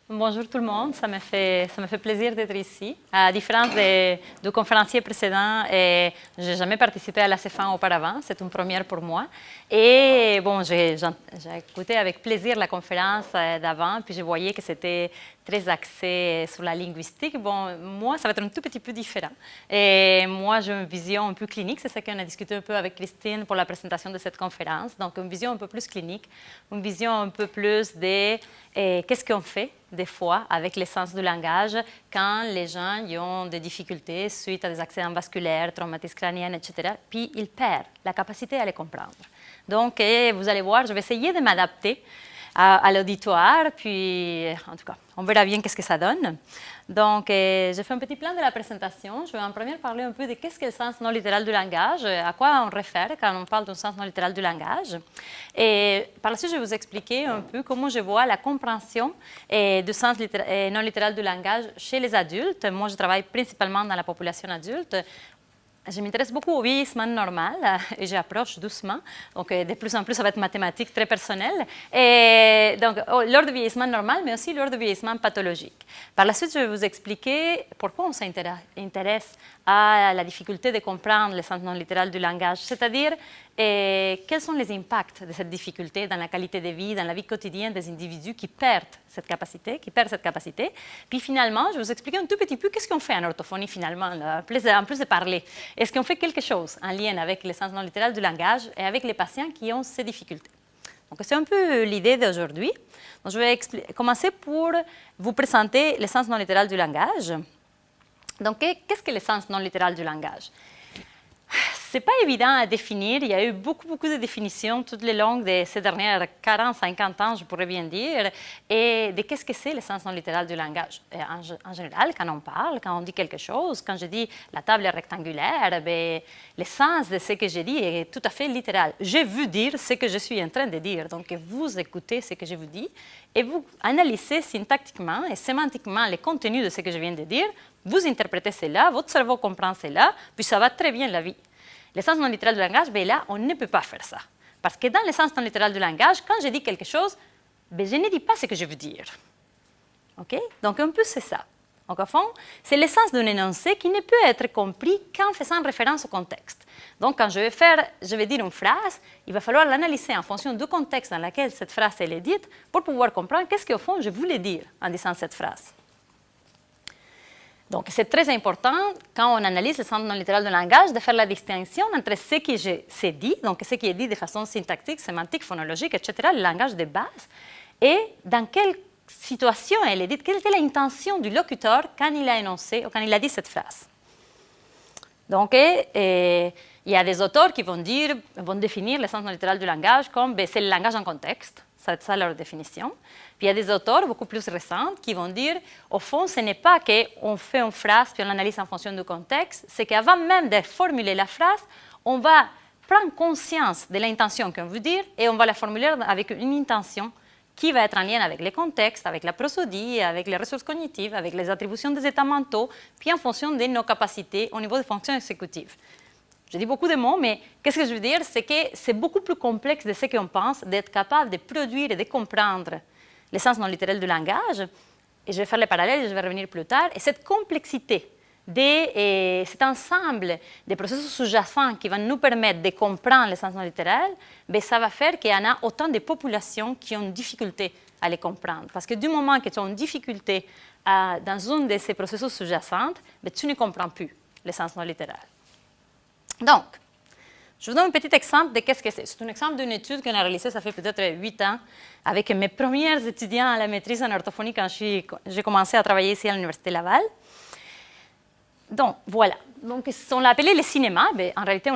Bonjour tout le monde, ça me fait plaisir d'être ici. À différence du conférencier précédent, je n'ai jamais participé à la CFAN auparavant, c'est une première pour moi. Et bon, j'ai écouté avec plaisir la conférence d'avant, puis je voyais que c'était très axé sur la linguistique. Bon, moi, ça va être un tout petit peu différent. Et moi, j'ai une vision un peu clinique, c'est ça qu'on a discuté un peu avec Christine pour la présentation de cette conférence. Donc, une vision un peu plus clinique, une vision un peu plus de qu'est-ce qu'on fait des fois avec l'essence du langage quand les gens ont des difficultés suite à des accidents vasculaires, traumatismes crâniens, etc. Puis ils perdent la capacité à les comprendre. Donc, vous allez voir, je vais essayer de m'adapter à l'auditoire, puis en tout cas, on verra bien qu'est-ce que ça donne. Donc, j'ai fait un petit plan de la présentation. Je vais en premier parler un peu de qu'est-ce que le sens non littéral du langage, à quoi on réfère quand on parle d'un sens non littéral du langage. Et par la suite, je vais vous expliquer un peu comment je vois la compréhension du sens non littéral du langage chez les adultes. Moi, je travaille principalement dans la population adulte. Je m'intéresse beaucoup au vieillissement normal et j'approche doucement. Donc, de plus en plus, ça va être mathématique très personnel. Et donc, lors du vieillissement normal, mais aussi lors du vieillissement pathologique. Par la suite, je vais vous expliquer pourquoi on s'intéresse à la difficulté de comprendre le sens non littéral du langage, c'est-à-dire quels sont les impacts de cette difficulté dans la qualité de vie, dans la vie quotidienne des individus qui perdent cette capacité. Puis finalement, je vais vous expliquer un tout petit peu qu'est-ce qu'on fait en orthophonie finalement, en plus de parler. Est-ce qu'on fait quelque chose en lien avec le sens non littéral du langage et avec les patients qui ont ces difficultés? Donc, c'est un peu l'idée d'aujourd'hui. Donc, je vais commencer pour vous présenter le sens non littéral du langage. Donc, qu'est-ce que le sens non littéral du langage? Ce n'est pas évident à définir. Il y a eu beaucoup de définitions toutes les longues de ces dernières 40, 50 ans, je pourrais bien dire, et de qu'est-ce que c'est le sens non littéral du langage. Et en général, quand on parle, quand on dit quelque chose, quand je dis la table est rectangulaire, bien, le sens de ce que je dis est tout à fait littéral. Je veux dire ce que je suis en train de dire. Donc, vous écoutez ce que je vous dis et vous analysez syntactiquement et sémantiquement le contenu de ce que je viens de dire. Vous interprétez cela, votre cerveau comprend cela, puis ça va très bien la vie. Le sens non littéral du langage, bien là, on ne peut pas faire ça. Parce que dans le sens non littéral du langage, quand je dis quelque chose, bien, je ne dis pas ce que je veux dire. OK? Donc, un peu, c'est ça. Donc, au fond, c'est l'essence d'un énoncé qui ne peut être compris qu'en faisant référence au contexte. Donc, quand je vais dire une phrase, il va falloir l'analyser en fonction du contexte dans lequel cette phrase est dite pour pouvoir comprendre qu'est-ce qu'au fond je voulais dire en disant cette phrase. Donc, c'est très important, quand on analyse le sens non littéral du langage, de faire la distinction entre ce qui s'est dit, donc ce qui est dit de façon syntactique, sémantique, phonologique, etc., le langage de base, et dans quelle situation elle est dite, quelle était l'intention du locuteur quand il a énoncé ou quand il a dit cette phrase. Donc, il y a des auteurs qui vont définir le sens non littéral du langage comme c'est le langage en contexte. C'est ça leur définition. Puis il y a des auteurs beaucoup plus récents qui vont dire, au fond, ce n'est pas qu'on fait une phrase puis on l'analyse en fonction du contexte, c'est qu'avant même de formuler la phrase, on va prendre conscience de l'intention qu'on veut dire et on va la formuler avec une intention qui va être en lien avec le contexte, avec la prosodie, avec les ressources cognitives, avec les attributions des états mentaux, puis en fonction de nos capacités au niveau des fonctions exécutives. Je dis beaucoup de mots, mais qu'est-ce que je veux dire? C'est que c'est beaucoup plus complexe de ce qu'on pense d'être capable de produire et de comprendre le sens non littéral du langage. Et je vais faire le parallèle, je vais revenir plus tard. Et cette complexité, cet ensemble de processus sous-jacents qui vont nous permettre de comprendre le sens non littéral, bien, ça va faire qu'il y en a autant de populations qui ont une difficulté à les comprendre. Parce que du moment que tu as une difficulté dans un de ces processus sous-jacents, bien, tu ne comprends plus le sens non littéral. Donc, je vous donne un petit exemple de qu'est-ce que c'est. C'est un exemple d'une étude qu'on a réalisée, ça fait peut-être 8 ans, avec mes premiers étudiants à la maîtrise en orthophonie quand j'ai commencé à travailler ici à l'Université Laval. Donc, voilà. Donc, on l'a appelé le cinéma. Mais en réalité,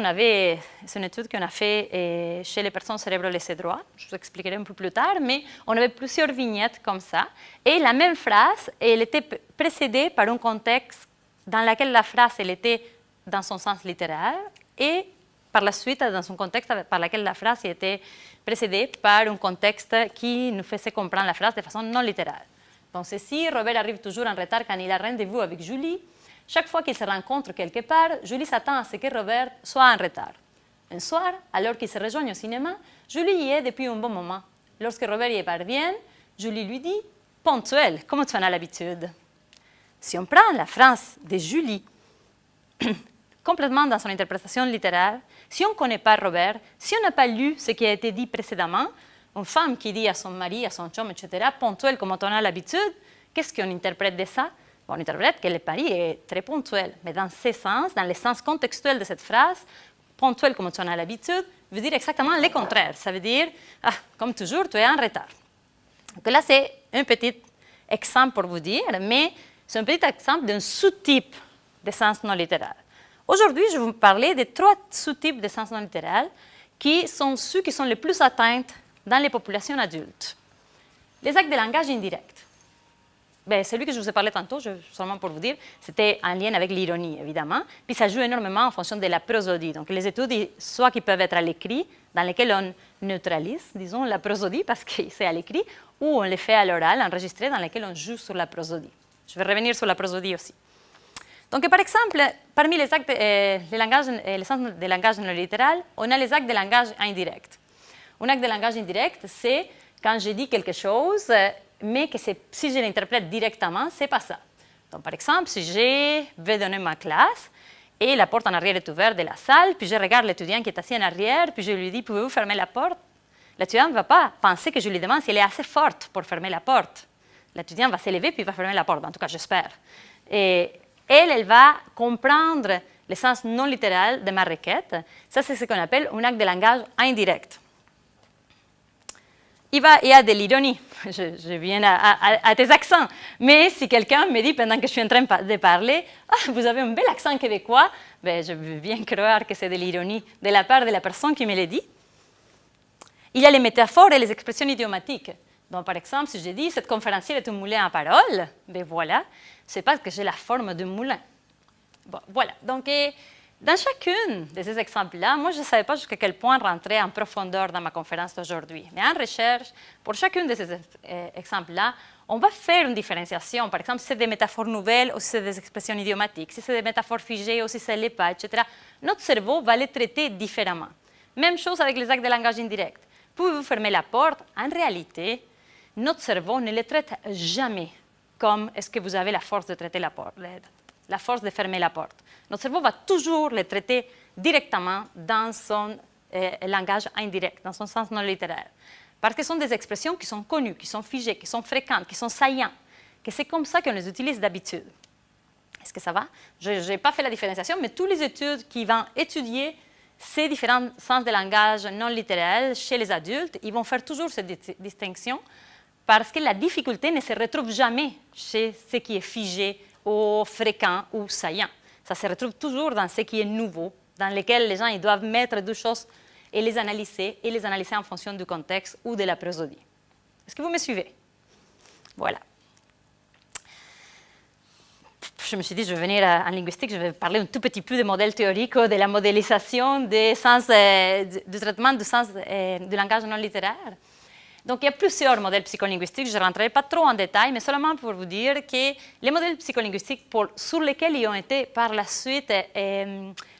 c'est une étude qu'on a faite chez les personnes cérébro-laissées-droits. Je vous expliquerai un peu plus tard, mais on avait plusieurs vignettes comme ça. Et la même phrase, elle était précédée par un contexte dans lequel la phrase, elle était dans son sens littéraire et par la suite dans un contexte par lequel la phrase était précédée par un contexte qui nous faisait comprendre la phrase de façon non littérale. Donc, si Robert arrive toujours en retard quand il a rendez-vous avec Julie, chaque fois qu'ils se rencontrent quelque part, Julie s'attend à ce que Robert soit en retard. Un soir, alors qu'ils se rejoignent au cinéma, Julie y est depuis un bon moment. Lorsque Robert y parvient, Julie lui dit « ponctuel, comme tu en as l'habitude. Si on prend la phrase de Julie, complètement dans son interprétation littéraire, si on ne connaît pas Robert, si on n'a pas lu ce qui a été dit précédemment, une femme qui dit à son mari, à son chum, etc., ponctuel comme on a l'habitude, qu'est-ce qu'on interprète de ça? Bon, on interprète que le pari est très ponctuel, mais dans ce sens, dans le sens contextuel de cette phrase, ponctuel comme on a l'habitude, veut dire exactement le contraire. Ça veut dire, comme toujours, tu es en retard. Donc là, c'est un petit exemple pour vous dire, mais c'est un petit exemple d'un sous-type de sens non littéral. Aujourd'hui, je vais vous parler de 3 sous-types de sens non littéral qui sont ceux qui sont les plus atteints dans les populations adultes. Les actes de langage indirect. Ben, celui que je vous ai parlé tantôt, seulement pour vous dire, c'était en lien avec l'ironie, évidemment. Puis ça joue énormément en fonction de la prosodie. Donc les études, soit qui peuvent être à l'écrit, dans lesquelles on neutralise, disons, la prosodie, parce que c'est à l'écrit, ou on les fait à l'oral, enregistré, dans lesquelles on joue sur la prosodie. Je vais revenir sur la prosodie aussi. Donc, par exemple, parmi les actes, les sens de langage non littéral, on a les actes de langage indirect. Un acte de langage indirect, c'est quand je dis quelque chose, mais que si je l'interprète directement, ce n'est pas ça. Donc, par exemple, si je vais donner ma classe et la porte en arrière est ouverte de la salle, puis je regarde l'étudiant qui est assis en arrière, puis je lui dis, pouvez-vous fermer la porte? L'étudiant ne va pas penser que je lui demande si elle est assez forte pour fermer la porte. L'étudiant va se lever puis va fermer la porte, en tout cas, j'espère. Et elle va comprendre le sens non littéral de ma requête. Ça, c'est ce qu'on appelle un acte de langage indirect. Il y a de l'ironie. Je viens à tes accents. Mais si quelqu'un me dit pendant que je suis en train de parler, « Ah, vous avez un bel accent québécois », ben, je veux bien croire que c'est de l'ironie de la part de la personne qui me le dit. Il y a les métaphores et les expressions idiomatiques. Donc, par exemple, si je dis « Cette conférencière est un moulin à parole », ben voilà, c'est parce que j'ai la forme d'un moulin. Bon, voilà. Donc, dans chacun de ces exemples-là, moi, je ne savais pas jusqu'à quel point rentrer en profondeur dans ma conférence d'aujourd'hui. Mais en recherche, pour chacun de ces exemples-là, on va faire une différenciation. Par exemple, si c'est des métaphores nouvelles ou si c'est des expressions idiomatiques, si c'est des métaphores figées ou si ce n'est pas, etc. Notre cerveau va les traiter différemment. Même chose avec les actes de langage indirect. Pouvez-vous fermer la porte? En réalité, notre cerveau ne les traite jamais comme est-ce que vous avez la force de traiter la porte, la force de fermer la porte. Notre cerveau va toujours les traiter directement dans son langage indirect, dans son sens non littéraire. Parce que ce sont des expressions qui sont connues, qui sont figées, qui sont fréquentes, qui sont saillantes, que c'est comme ça qu'on les utilise d'habitude. Est-ce que ça va? Je n'ai pas fait la différenciation, mais toutes les études qui vont étudier ces différents sens de langage non littéral chez les adultes, ils vont faire toujours cette distinction parce que la difficulté ne se retrouve jamais chez ce qui est figé ou fréquent ou saillant. Ça se retrouve toujours dans ce qui est nouveau, dans lequel les gens ils doivent mettre deux choses et les analyser en fonction du contexte ou de la prosodie. Est-ce que vous me suivez? Voilà. Je me suis dit, je vais venir en linguistique, je vais parler un tout petit peu de modèles théoriques, de la modélisation des sens, du traitement du sens du langage non littéraire. Donc, il y a plusieurs modèles psycholinguistiques, je ne rentrerai pas trop en détail, mais seulement pour vous dire que les modèles psycholinguistiques sur lesquels ils ont été par la suite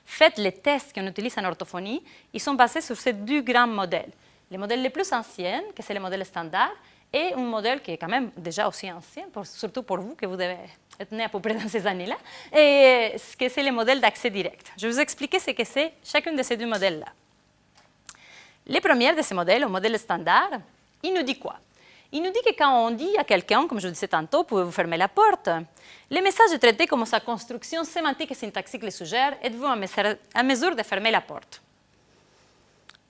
faits les tests qu'on utilise en orthophonie, ils sont basés sur ces 2 grands modèles. Les modèles les plus anciens, que c'est le modèle standard, et un modèle qui est quand même déjà aussi ancien, surtout pour vous, que vous devez être né à peu près dans ces années-là, et que c'est le modèle d'accès direct. Je vais vous expliquer ce que c'est chacun de ces 2 modèles-là. Le premier de ces modèles, le modèle standard, il nous dit quoi? Il nous dit que quand on dit à quelqu'un, comme je disais tantôt, pouvez-vous fermer la porte, le message est traité comme sa construction sémantique et syntaxique le suggère, êtes-vous en mesure de fermer la porte?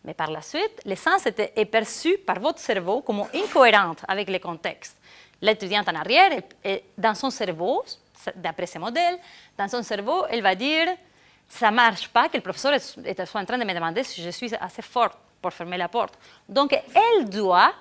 Mais par la suite, le sens est perçu par votre cerveau comme incohérent avec le contexte. L'étudiante en arrière, dans son cerveau, d'après ce modèle, dans son cerveau, elle va dire ça ne marche pas, que le professeur est en train de me demander si je suis assez forte pour fermer la porte. Donc, elle doit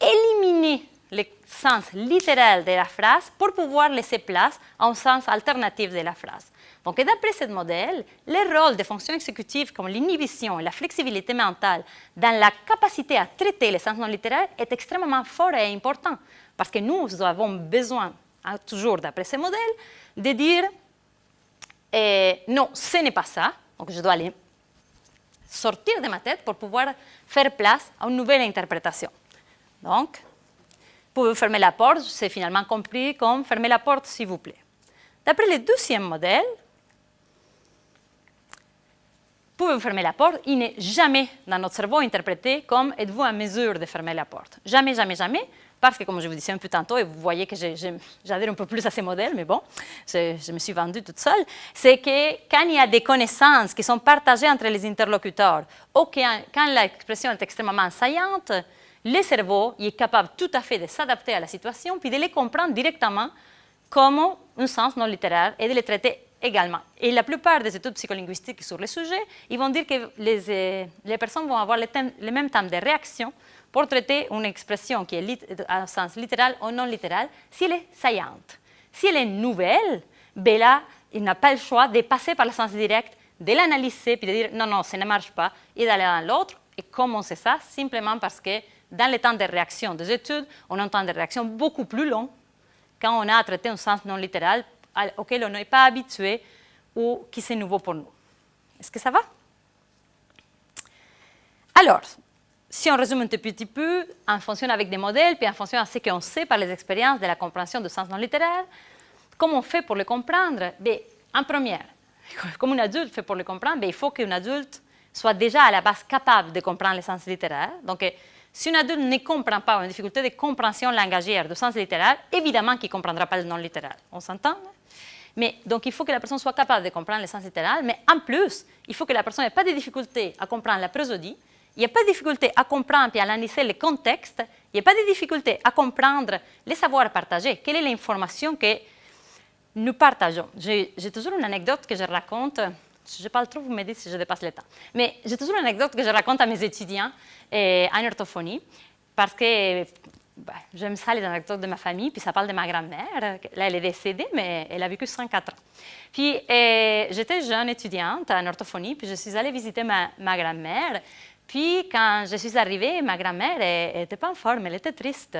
éliminer le sens littéral de la phrase pour pouvoir laisser place à un sens alternatif de la phrase. Donc, d'après ce modèle, le rôle des fonctions exécutives comme l'inhibition et la flexibilité mentale dans la capacité à traiter les sens non littéraires est extrêmement fort et important. Parce que nous avons besoin, toujours d'après ce modèle, de dire non, ce n'est pas ça. Donc, je dois aller sortir de ma tête pour pouvoir faire place à une nouvelle interprétation. Donc, Pouvez-vous fermer la porte? C'est finalement compris comme fermez la porte, s'il vous plaît. D'après le deuxième modèle, pouvez-vous fermer la porte? Il n'est jamais dans notre cerveau interprété comme êtes-vous en mesure de fermer la porte? Jamais, jamais, jamais. Parce que, comme je vous disais un peu tantôt, et vous voyez que j'adhère un peu plus à ces modèles, mais bon, je me suis vendue toute seule, c'est que quand il y a des connaissances qui sont partagées entre les interlocuteurs, ou quand l'expression est extrêmement saillante, le cerveau il est capable tout à fait de s'adapter à la situation, puis de les comprendre directement comme un sens non littéraire et de les traiter également. Et la plupart des études psycholinguistiques sur le sujet, ils vont dire que les personnes vont avoir le même temps de réaction pour traiter une expression qui est à sens littéral ou non littéral, si elle est saillante. Si elle est nouvelle, ben là, il n'a pas le choix de passer par le sens direct, de l'analyser, puis de dire non, non, ça ne marche pas, et d'aller dans l'autre. Et comment c'est ça? Simplement parce que dans le temps de réaction des études, on a un temps de réaction beaucoup plus long quand on a à traiter un sens non littéral auquel on n'est pas habitué ou qui c'est nouveau pour nous. Est-ce que ça va? Alors, si on résume un petit peu, en fonction avec des modèles, puis en fonction de ce qu'on sait par les expériences de la compréhension du sens non littéraire, comment on fait pour le comprendre? Bien, en première, comme un adulte fait pour le comprendre, bien, il faut qu'un adulte soit déjà à la base capable de comprendre le sens littéraire. Donc, si un adulte ne comprend pas, ou une difficulté de compréhension langagière du sens littéraire, évidemment qu'il ne comprendra pas le non littéral. On s'entend? Mais donc, il faut que la personne soit capable de comprendre le sens littéral, mais en plus, il faut que la personne n'ait pas de difficulté à comprendre la prosodie, il n'y a pas de difficulté à comprendre et à analyser le contexte, il n'y a pas de difficulté à comprendre les savoirs partagés, quelle est l'information que nous partageons. J'ai toujours une anecdote que je raconte, je parle trop, vous me dites si je dépasse le temps, mais j'ai toujours une anecdote que je raconte à mes étudiants en orthophonie, parce que j'aime ça, les anecdotes de ma famille, puis ça parle de ma grand-mère. Là, elle est décédée, mais elle a vécu 104 ans. Puis, j'étais jeune étudiante en orthophonie, puis je suis allée visiter ma grand-mère. Puis, quand je suis arrivée, ma grand-mère n'était pas en forme, elle était triste.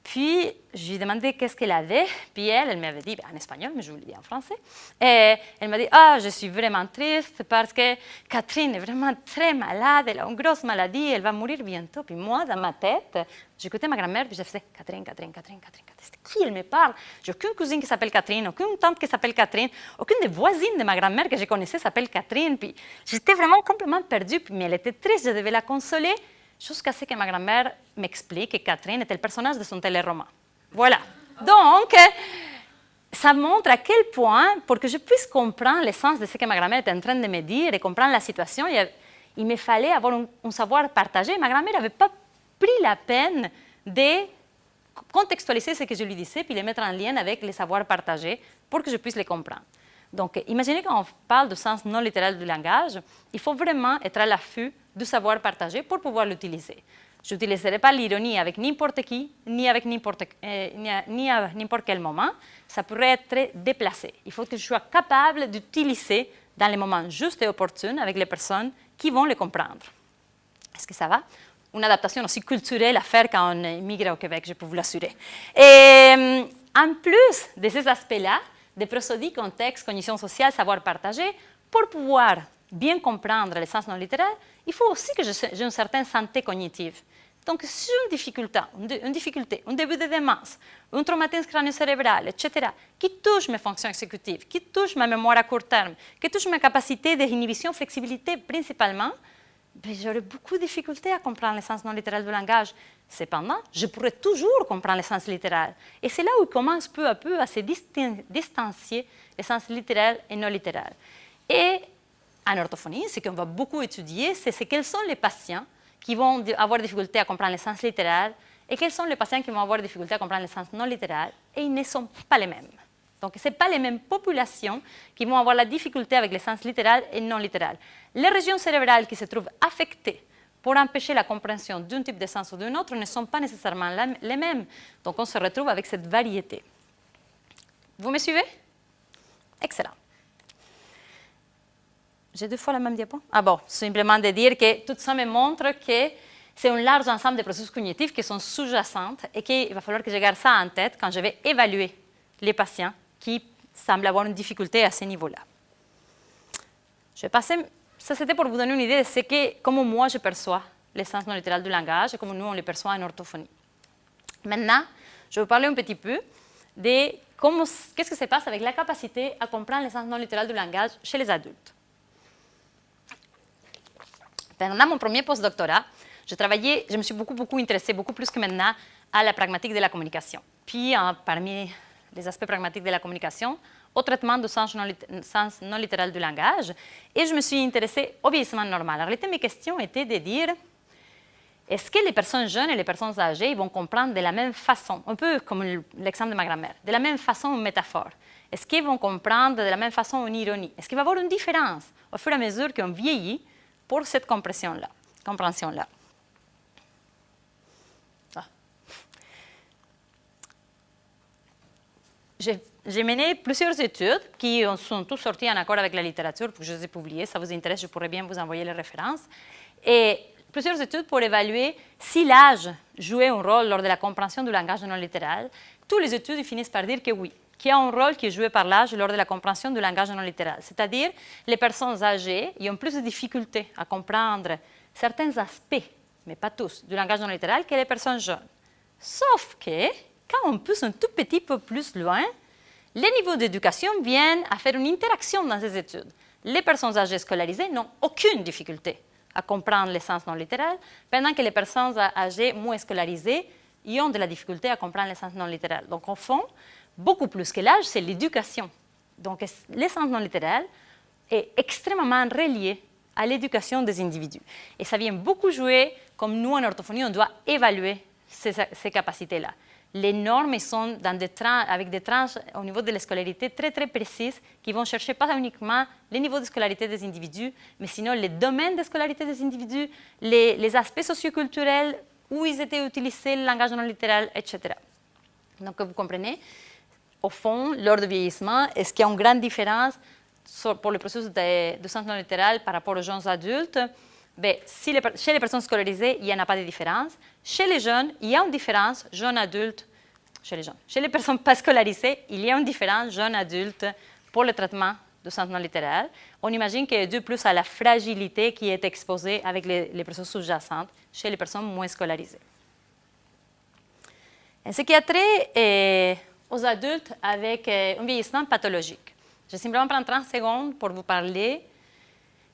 Puis, je lui ai demandé qu'est-ce qu'elle avait. Puis, elle m'avait dit, en espagnol, mais je vous le dis en français. Et elle m'a dit, je suis vraiment triste parce que Catherine est vraiment très malade, elle a une grosse maladie, elle va mourir bientôt. Puis moi, dans ma tête, j'écoutais ma grand-mère, puis je faisais, Catherine, Catherine, Catherine, Catherine, Catherine. Qui elle me parle? J'ai aucune cousine qui s'appelle Catherine, aucune tante qui s'appelle Catherine, aucune des voisines de ma grand-mère que je connaissais s'appelle Catherine. Puis, j'étais vraiment complètement perdue, puis, mais elle était triste, je devais la consoler. Jusqu'à ce que ma grand-mère m'explique que Catherine était le personnage de son téléroman. Voilà. Donc, ça montre à quel point, pour que je puisse comprendre le sens de ce que ma grand-mère était en train de me dire et comprendre la situation, il me fallait avoir un savoir partagé. Ma grand-mère n'avait pas pris la peine de contextualiser ce que je lui disais puis les mettre en lien avec les savoirs partagés pour que je puisse les comprendre. Donc, imaginez quand on parle du sens non littéral du langage, il faut vraiment être à l'affût du savoir partagé pour pouvoir l'utiliser. Je n'utiliserai pas l'ironie avec n'importe qui, ni à n'importe quel moment. Ça pourrait être très déplacé. Il faut que je sois capable d'utiliser dans les moments justes et opportuns avec les personnes qui vont le comprendre. Est-ce que ça va? Une adaptation aussi culturelle à faire quand on immigre au Québec, je peux vous l'assurer. Et en plus de ces aspects-là, des prosodies, contexte, cognition sociale, savoir partagé, pour pouvoir bien comprendre le sens non littéraire, il faut aussi que j'ai une certaine santé cognitive. Donc, si j'ai une difficulté, un début de démence, un traumatisme crânio-cérébral, etc., qui touche mes fonctions exécutives, qui touche ma mémoire à court terme, qui touche ma capacité d'inhibition, flexibilité principalement, j'aurais beaucoup de difficultés à comprendre le sens non littéral du langage. Cependant, je pourrais toujours comprendre le sens littéral. Et c'est là où il commence peu à peu à se distancier le sens littéral et non littéral. Et en orthophonie, ce qu'on va beaucoup étudier, c'est quels sont les patients qui vont avoir des difficultés à comprendre le sens littéral et quels sont les patients qui vont avoir des difficultés à comprendre le sens non littéral, et ils ne sont pas les mêmes. Donc, ce n'est pas les mêmes populations qui vont avoir la difficulté avec le sens littéral et non littéral. Les régions cérébrales qui se trouvent affectées pour empêcher la compréhension d'un type de sens ou d'un autre ne sont pas nécessairement les mêmes. Donc, on se retrouve avec cette variété. Vous me suivez? Excellent. J'ai 2 fois la même diapo? Ah bon, simplement de dire que tout ça me montre que c'est un large ensemble de processus cognitifs qui sont sous-jacentes et qu'il va falloir que je garde ça en tête quand je vais évaluer les patients qui semblent avoir une difficulté à ce niveau-là. Je vais passer, ça c'était pour vous donner une idée de comment moi je perçois le sens non littéral du langage et comment nous on le perçoit en orthophonie. Maintenant, je vais vous parler un petit peu de qu'est-ce que se passe avec la capacité à comprendre les sens non littéral du langage chez les adultes. Pendant mon premier postdoctorat, je me suis beaucoup intéressée, beaucoup plus que maintenant, à la pragmatique de la communication. Puis, parmi les aspects pragmatiques de la communication, au traitement du sens non littéral du langage, et je me suis intéressée au vieillissement normal. En réalité, mes questions étaient de dire, est-ce que les personnes jeunes et les personnes âgées vont comprendre de la même façon, un peu comme l'exemple de ma grand-mère, de la même façon une métaphore? Est-ce qu'ils vont comprendre de la même façon une ironie? Est-ce qu'il va y avoir une différence au fur et à mesure qu'on vieillit pour cette compréhension-là? J'ai mené plusieurs études qui sont toutes sorties en accord avec la littérature, pour que je les ai publiées. Si ça vous intéresse, je pourrais bien vous envoyer les références. Et plusieurs études pour évaluer si l'âge jouait un rôle lors de la compréhension du langage non littéral. Toutes les études finissent par dire que oui, qu'il y a un rôle qui est joué par l'âge lors de la compréhension du langage non littéral. C'est-à-dire, les personnes âgées ont plus de difficultés à comprendre certains aspects, mais pas tous, du langage non littéral que les personnes jeunes. Sauf que, quand on pousse un tout petit peu plus loin, les niveaux d'éducation viennent à faire une interaction dans ces études. Les personnes âgées scolarisées n'ont aucune difficulté à comprendre les sens non littéral, pendant que les personnes âgées moins scolarisées y ont de la difficulté à comprendre les sens non littéral. Donc, au fond, beaucoup plus que l'âge, c'est l'éducation. Donc, les sens non littéral est extrêmement relié à l'éducation des individus. Et ça vient beaucoup jouer, comme nous en orthophonie, on doit évaluer ces capacités-là. Les normes sont avec des tranches au niveau de la scolarité très précises qui vont chercher pas uniquement les niveaux de scolarité des individus, mais sinon les domaines de scolarité des individus, les aspects socioculturels, où ils étaient utilisés, le langage non littéral, etc. Donc, vous comprenez, au fond, lors du vieillissement, est-ce qu'il y a une grande différence pour le processus de sens non littéral par rapport aux jeunes adultes? Bien, chez les personnes scolarisées, il n'y en a pas de différence. Chez les jeunes, il y a une différence, jeunes adultes, chez les jeunes. Chez les personnes pas scolarisées, il y a une différence, jeunes adultes, pour le traitement du sens non littéral. On imagine qu'il est dû plus à la fragilité qui est exposée avec les processus sous-jacents chez les personnes moins scolarisées. En ce qui a trait aux adultes avec un vieillissement pathologique, je vais simplement prendre 30 secondes pour vous parler.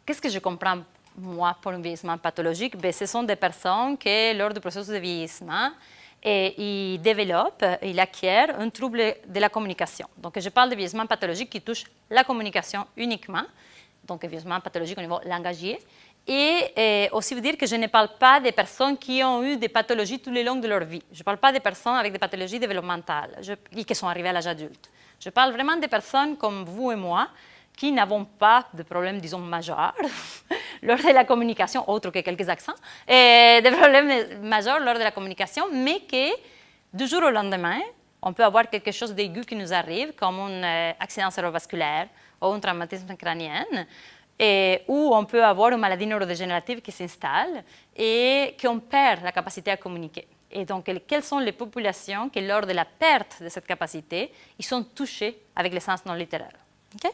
Qu'est-ce que je comprends moi, pour un vieillissement pathologique? Bien, ce sont des personnes qui, lors du processus de vieillissement, ils développent, ils acquièrent un trouble de la communication. Donc, je parle de vieillissement pathologique qui touche la communication uniquement, donc vieillissement pathologique au niveau langagier. Et aussi vous dire que je ne parle pas des personnes qui ont eu des pathologies tout le long de leur vie. Je ne parle pas des personnes avec des pathologies développementales et qui sont arrivées à l'âge adulte. Je parle vraiment des personnes comme vous et moi, qui n'avons pas de problèmes, disons, majeurs lors de la communication, autres que quelques accents, et des problèmes majeurs lors de la communication, mais que du jour au lendemain, on peut avoir quelque chose d'aigu qui nous arrive, comme un accident cérébrovasculaire ou un traumatisme crânien, ou on peut avoir une maladie neurodégénérative qui s'installe et qu'on perd la capacité à communiquer. Et donc, quelles sont les populations qui, lors de la perte de cette capacité, ils sont touchés avec les sens non littéraires? Okay?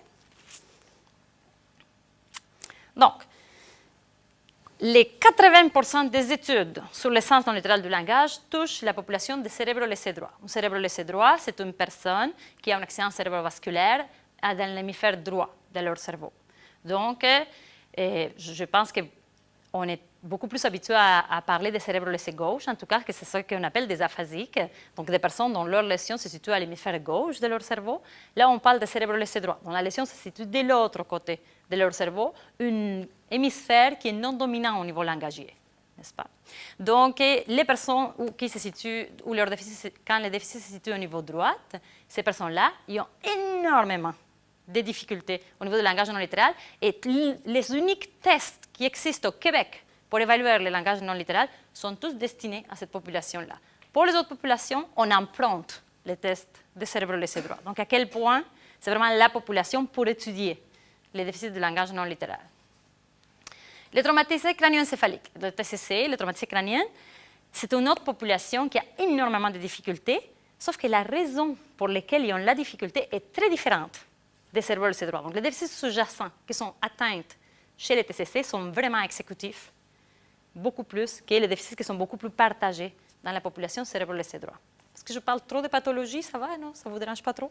Donc, les 80% des études sur les sens non littéral du langage touchent la population des cérébro laissé droit. Un cérébro laissé droit, c'est une personne qui a un accident cérébrovasculaire dans l'hémisphère droit de leur cerveau. Donc, je pense qu'on est beaucoup plus habitué à parler des cérébro laissé gauche, en tout cas, que c'est ce qu'on appelle des aphasiques, donc des personnes dont leur lésion se situe à l'hémisphère gauche de leur cerveau. Là, on parle de cérébro laissé droit, dont la lésion se situe de l'autre côté de leur cerveau, un hémisphère qui est non dominant au niveau langagier, n'est-ce pas? Donc, les personnes où leur déficit, quand le déficit se situe au niveau droit, ces personnes-là, ils ont énormément de difficultés au niveau du langage non littéral, et les uniques tests qui existent au Québec pour évaluer le langage non littéral sont tous destinés à cette population-là. Pour les autres populations, on emprunte les tests de cérébro laissé droit. Donc, à quel point c'est vraiment la population pour étudier les déficits de langage non littéral. Les traumatisés crânioencéphaliques, le TCC, le traumatisé crânien, c'est une autre population qui a énormément de difficultés, sauf que la raison pour laquelle ils ont la difficulté est très différente des cérébraux laissés droit. Donc, les déficits sous-jacents qui sont atteints chez les TCC sont vraiment exécutifs, beaucoup plus que les déficits qui sont beaucoup plus partagés dans la population cérébro laissé droit. Est-ce que je parle trop de pathologie? Ça va, non? Ça ne vous dérange pas trop?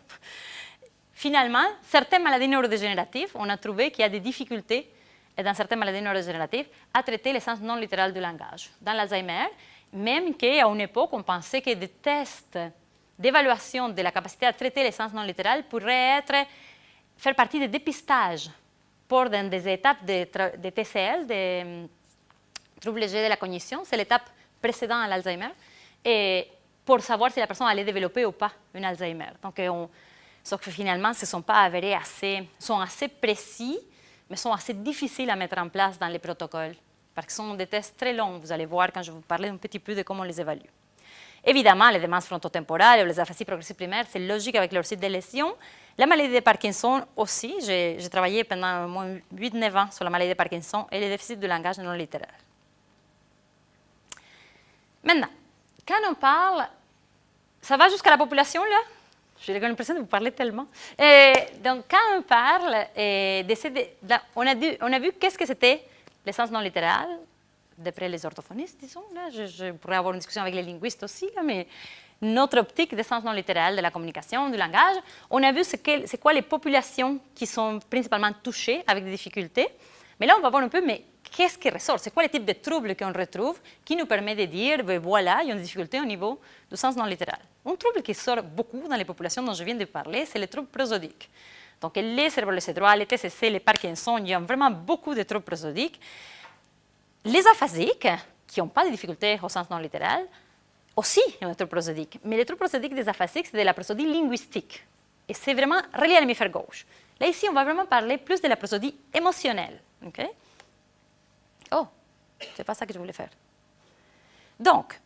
Finalement, certaines maladies neurodégénératives, on a trouvé qu'il y a des difficultés dans certaines maladies neurodégénératives à traiter le sens non littéral du langage. Dans l'Alzheimer, même qu'à une époque, on pensait que des tests d'évaluation de la capacité à traiter le sens non littéral pourraient faire partie des dépistages pour dans des étapes de TCL, des troubles légers de la cognition. C'est l'étape précédente à l'Alzheimer, et pour savoir si la personne allait développer ou pas un Alzheimer. Donc, sauf que finalement, ce ne sont pas avérés sont assez précis, mais sont assez difficiles à mettre en place dans les protocoles, parce que ce sont des tests très longs. Vous allez voir quand je vais vous parler un petit peu de comment on les évalue. Évidemment, les démences frontotemporales ou les aphasies progressives primaires, c'est logique avec leur site de lésion. La maladie de Parkinson aussi. J'ai travaillé pendant au moins 8-9 ans sur la maladie de Parkinson et les déficits de langage non littéraire. Maintenant, quand on parle, ça va jusqu'à la population là? J'ai l'impression de vous parler tellement. Donc, quand on parle on a vu qu'est-ce que c'était le sens non littéral, d'après les orthophonistes, disons. Là, je pourrais avoir une discussion avec les linguistes aussi, là, mais notre optique de sens non littéral de la communication, du langage, on a vu c'est quoi les populations qui sont principalement touchées avec des difficultés. Mais là, on va voir un peu, mais qu'est-ce qui ressort? C'est quoi le type de trouble qu'on retrouve qui nous permet de dire, ben voilà, il y a une difficulté au niveau du sens non littéral. Un trouble qui sort beaucoup dans les populations dont je viens de parler, c'est le trouble prosodique. Donc, les cérébrolésie droits, les TCC, les Parkinson, il y a vraiment beaucoup de troubles prosodiques. Les aphasiques, qui n'ont pas de difficultés au sens non littéral, aussi ont un trouble prosodique. Mais le trouble prosodique des aphasiques, c'est de la prosodie linguistique. Et c'est vraiment relié à l'hémisphère gauche. Là, ici, on va vraiment parler plus de la prosodie émotionnelle. Okay? Oh, c'est pas ça que je voulais faire. Donc,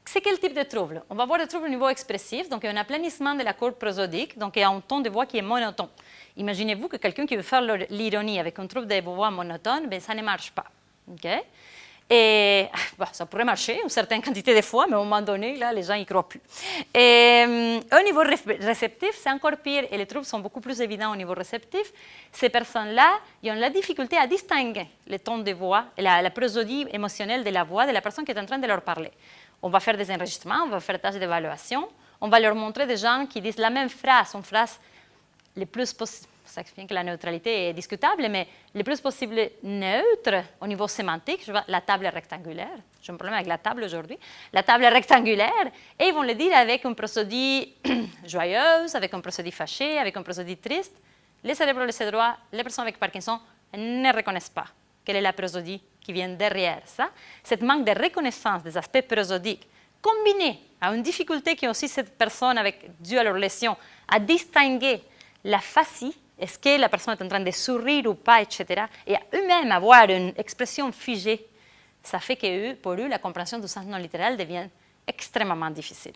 c'est quel type de trouble? On va voir le trouble au niveau expressif. Donc, il y a un aplanissement de la courbe prosodique. Donc, il y a un ton de voix qui est monotone. Imaginez-vous que quelqu'un qui veut faire l'ironie avec un trouble de voix monotone, ben, ça ne marche pas. Okay? Et ça pourrait marcher une certaine quantité de fois, mais à un moment donné, là, les gens n'y croient plus. Et, au niveau réceptif, c'est encore pire, et les troubles sont beaucoup plus évidents au niveau réceptif. Ces personnes-là, ils ont la difficulté à distinguer le ton de voix, la prosodie émotionnelle de la voix de la personne qui est en train de leur parler. On va faire des enregistrements, on va faire des tâches d'évaluation, on va leur montrer des gens qui disent la même phrase, une phrase le plus possible. Ça explique que la neutralité est discutable, mais le plus possible neutre au niveau sémantique. Je vois la table rectangulaire. J'ai un problème avec la table aujourd'hui. La table rectangulaire, et ils vont le dire avec une prosodie joyeuse, avec une prosodie fâchée, avec une prosodie triste. Les cérébrolésie droits, les personnes avec Parkinson ne reconnaissent pas quelle est la prosodie qui vient derrière ça. Cette manque de reconnaissance des aspects prosodiques, combiné à une difficulté qui a aussi cette personne due à leur lésion à distinguer la facie, est-ce que la personne est en train de sourire ou pas, etc. Et à eux-mêmes avoir une expression figée, ça fait que pour eux, la compréhension du sens non littéral devient extrêmement difficile.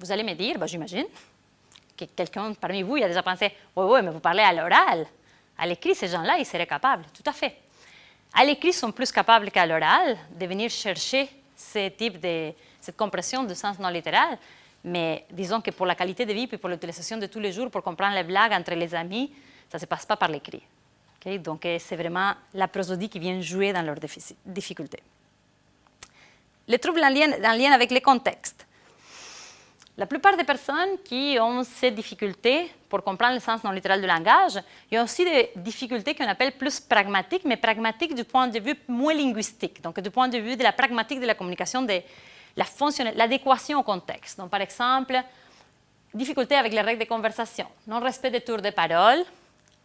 Vous allez me dire, j'imagine, que quelqu'un parmi vous il a déjà pensé, oui, mais vous parlez à l'oral. À l'écrit, ces gens-là, ils seraient capables. Tout à fait. À l'écrit, ils sont plus capables qu'à l'oral de venir chercher cette compréhension du sens non littéral. Mais disons que pour la qualité de vie et pour l'utilisation de tous les jours, pour comprendre les blagues entre les amis, ça ne se passe pas par l'écrit. Okay? Donc, c'est vraiment la prosodie qui vient jouer dans leurs difficultés. Les troubles en lien avec les contextes. La plupart des personnes qui ont ces difficultés pour comprendre le sens non littéral du langage, il y a aussi des difficultés qu'on appelle plus pragmatiques, mais pragmatiques du point de vue moins linguistique, donc du point de vue de la pragmatique de la communication, l'adéquation au contexte. Donc, par exemple, difficulté avec les règles de conversation, non-respect des tours de parole,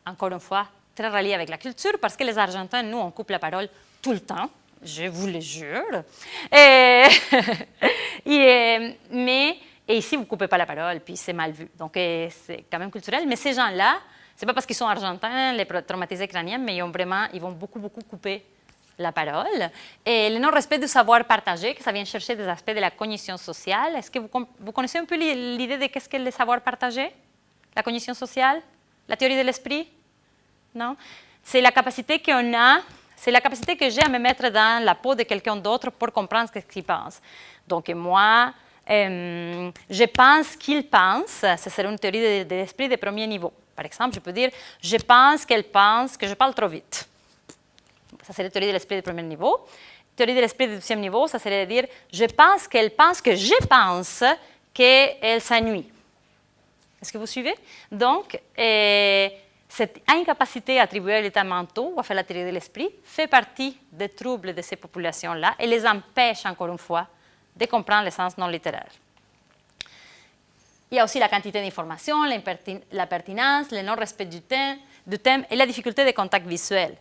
encore une fois, très relié avec la culture, parce que les Argentins, nous, on coupe la parole tout le temps, je vous le jure. Et ici, vous ne coupez pas la parole, puis c'est mal vu. Donc, c'est quand même culturel. Mais ces gens-là, ce n'est pas parce qu'ils sont argentins, les traumatisés crâniens, mais ils vont beaucoup couper la parole. Et le non-respect du savoir partagé, que ça vient chercher des aspects de la cognition sociale. Est-ce que vous connaissez un peu l'idée de qu'est-ce qu'est le savoir partagé? La cognition sociale? La théorie de l'esprit? Non? C'est la capacité qu'on a, c'est la capacité que j'ai à me mettre dans la peau de quelqu'un d'autre pour comprendre ce qu'il pense. Donc, moi, je pense qu'il pense, ça serait une théorie de l'esprit de premier niveau. Par exemple, je peux dire, je pense qu'elle pense que je parle trop vite. Ça, c'est la théorie de l'esprit de premier niveau. théorie de l'esprit de deuxième niveau, ça serait de dire je pense qu'elle pense que je pense qu'elle s'ennuie. Est-ce que vous suivez? Donc, cette incapacité à attribuer l'état mental ou à faire la théorie de l'esprit fait partie des troubles de ces populations-là et les empêche, encore une fois, de comprendre le sens non littéraire. Il y a aussi la quantité d'informations, la pertinence, le non-respect du thème et la difficulté de contact visuel.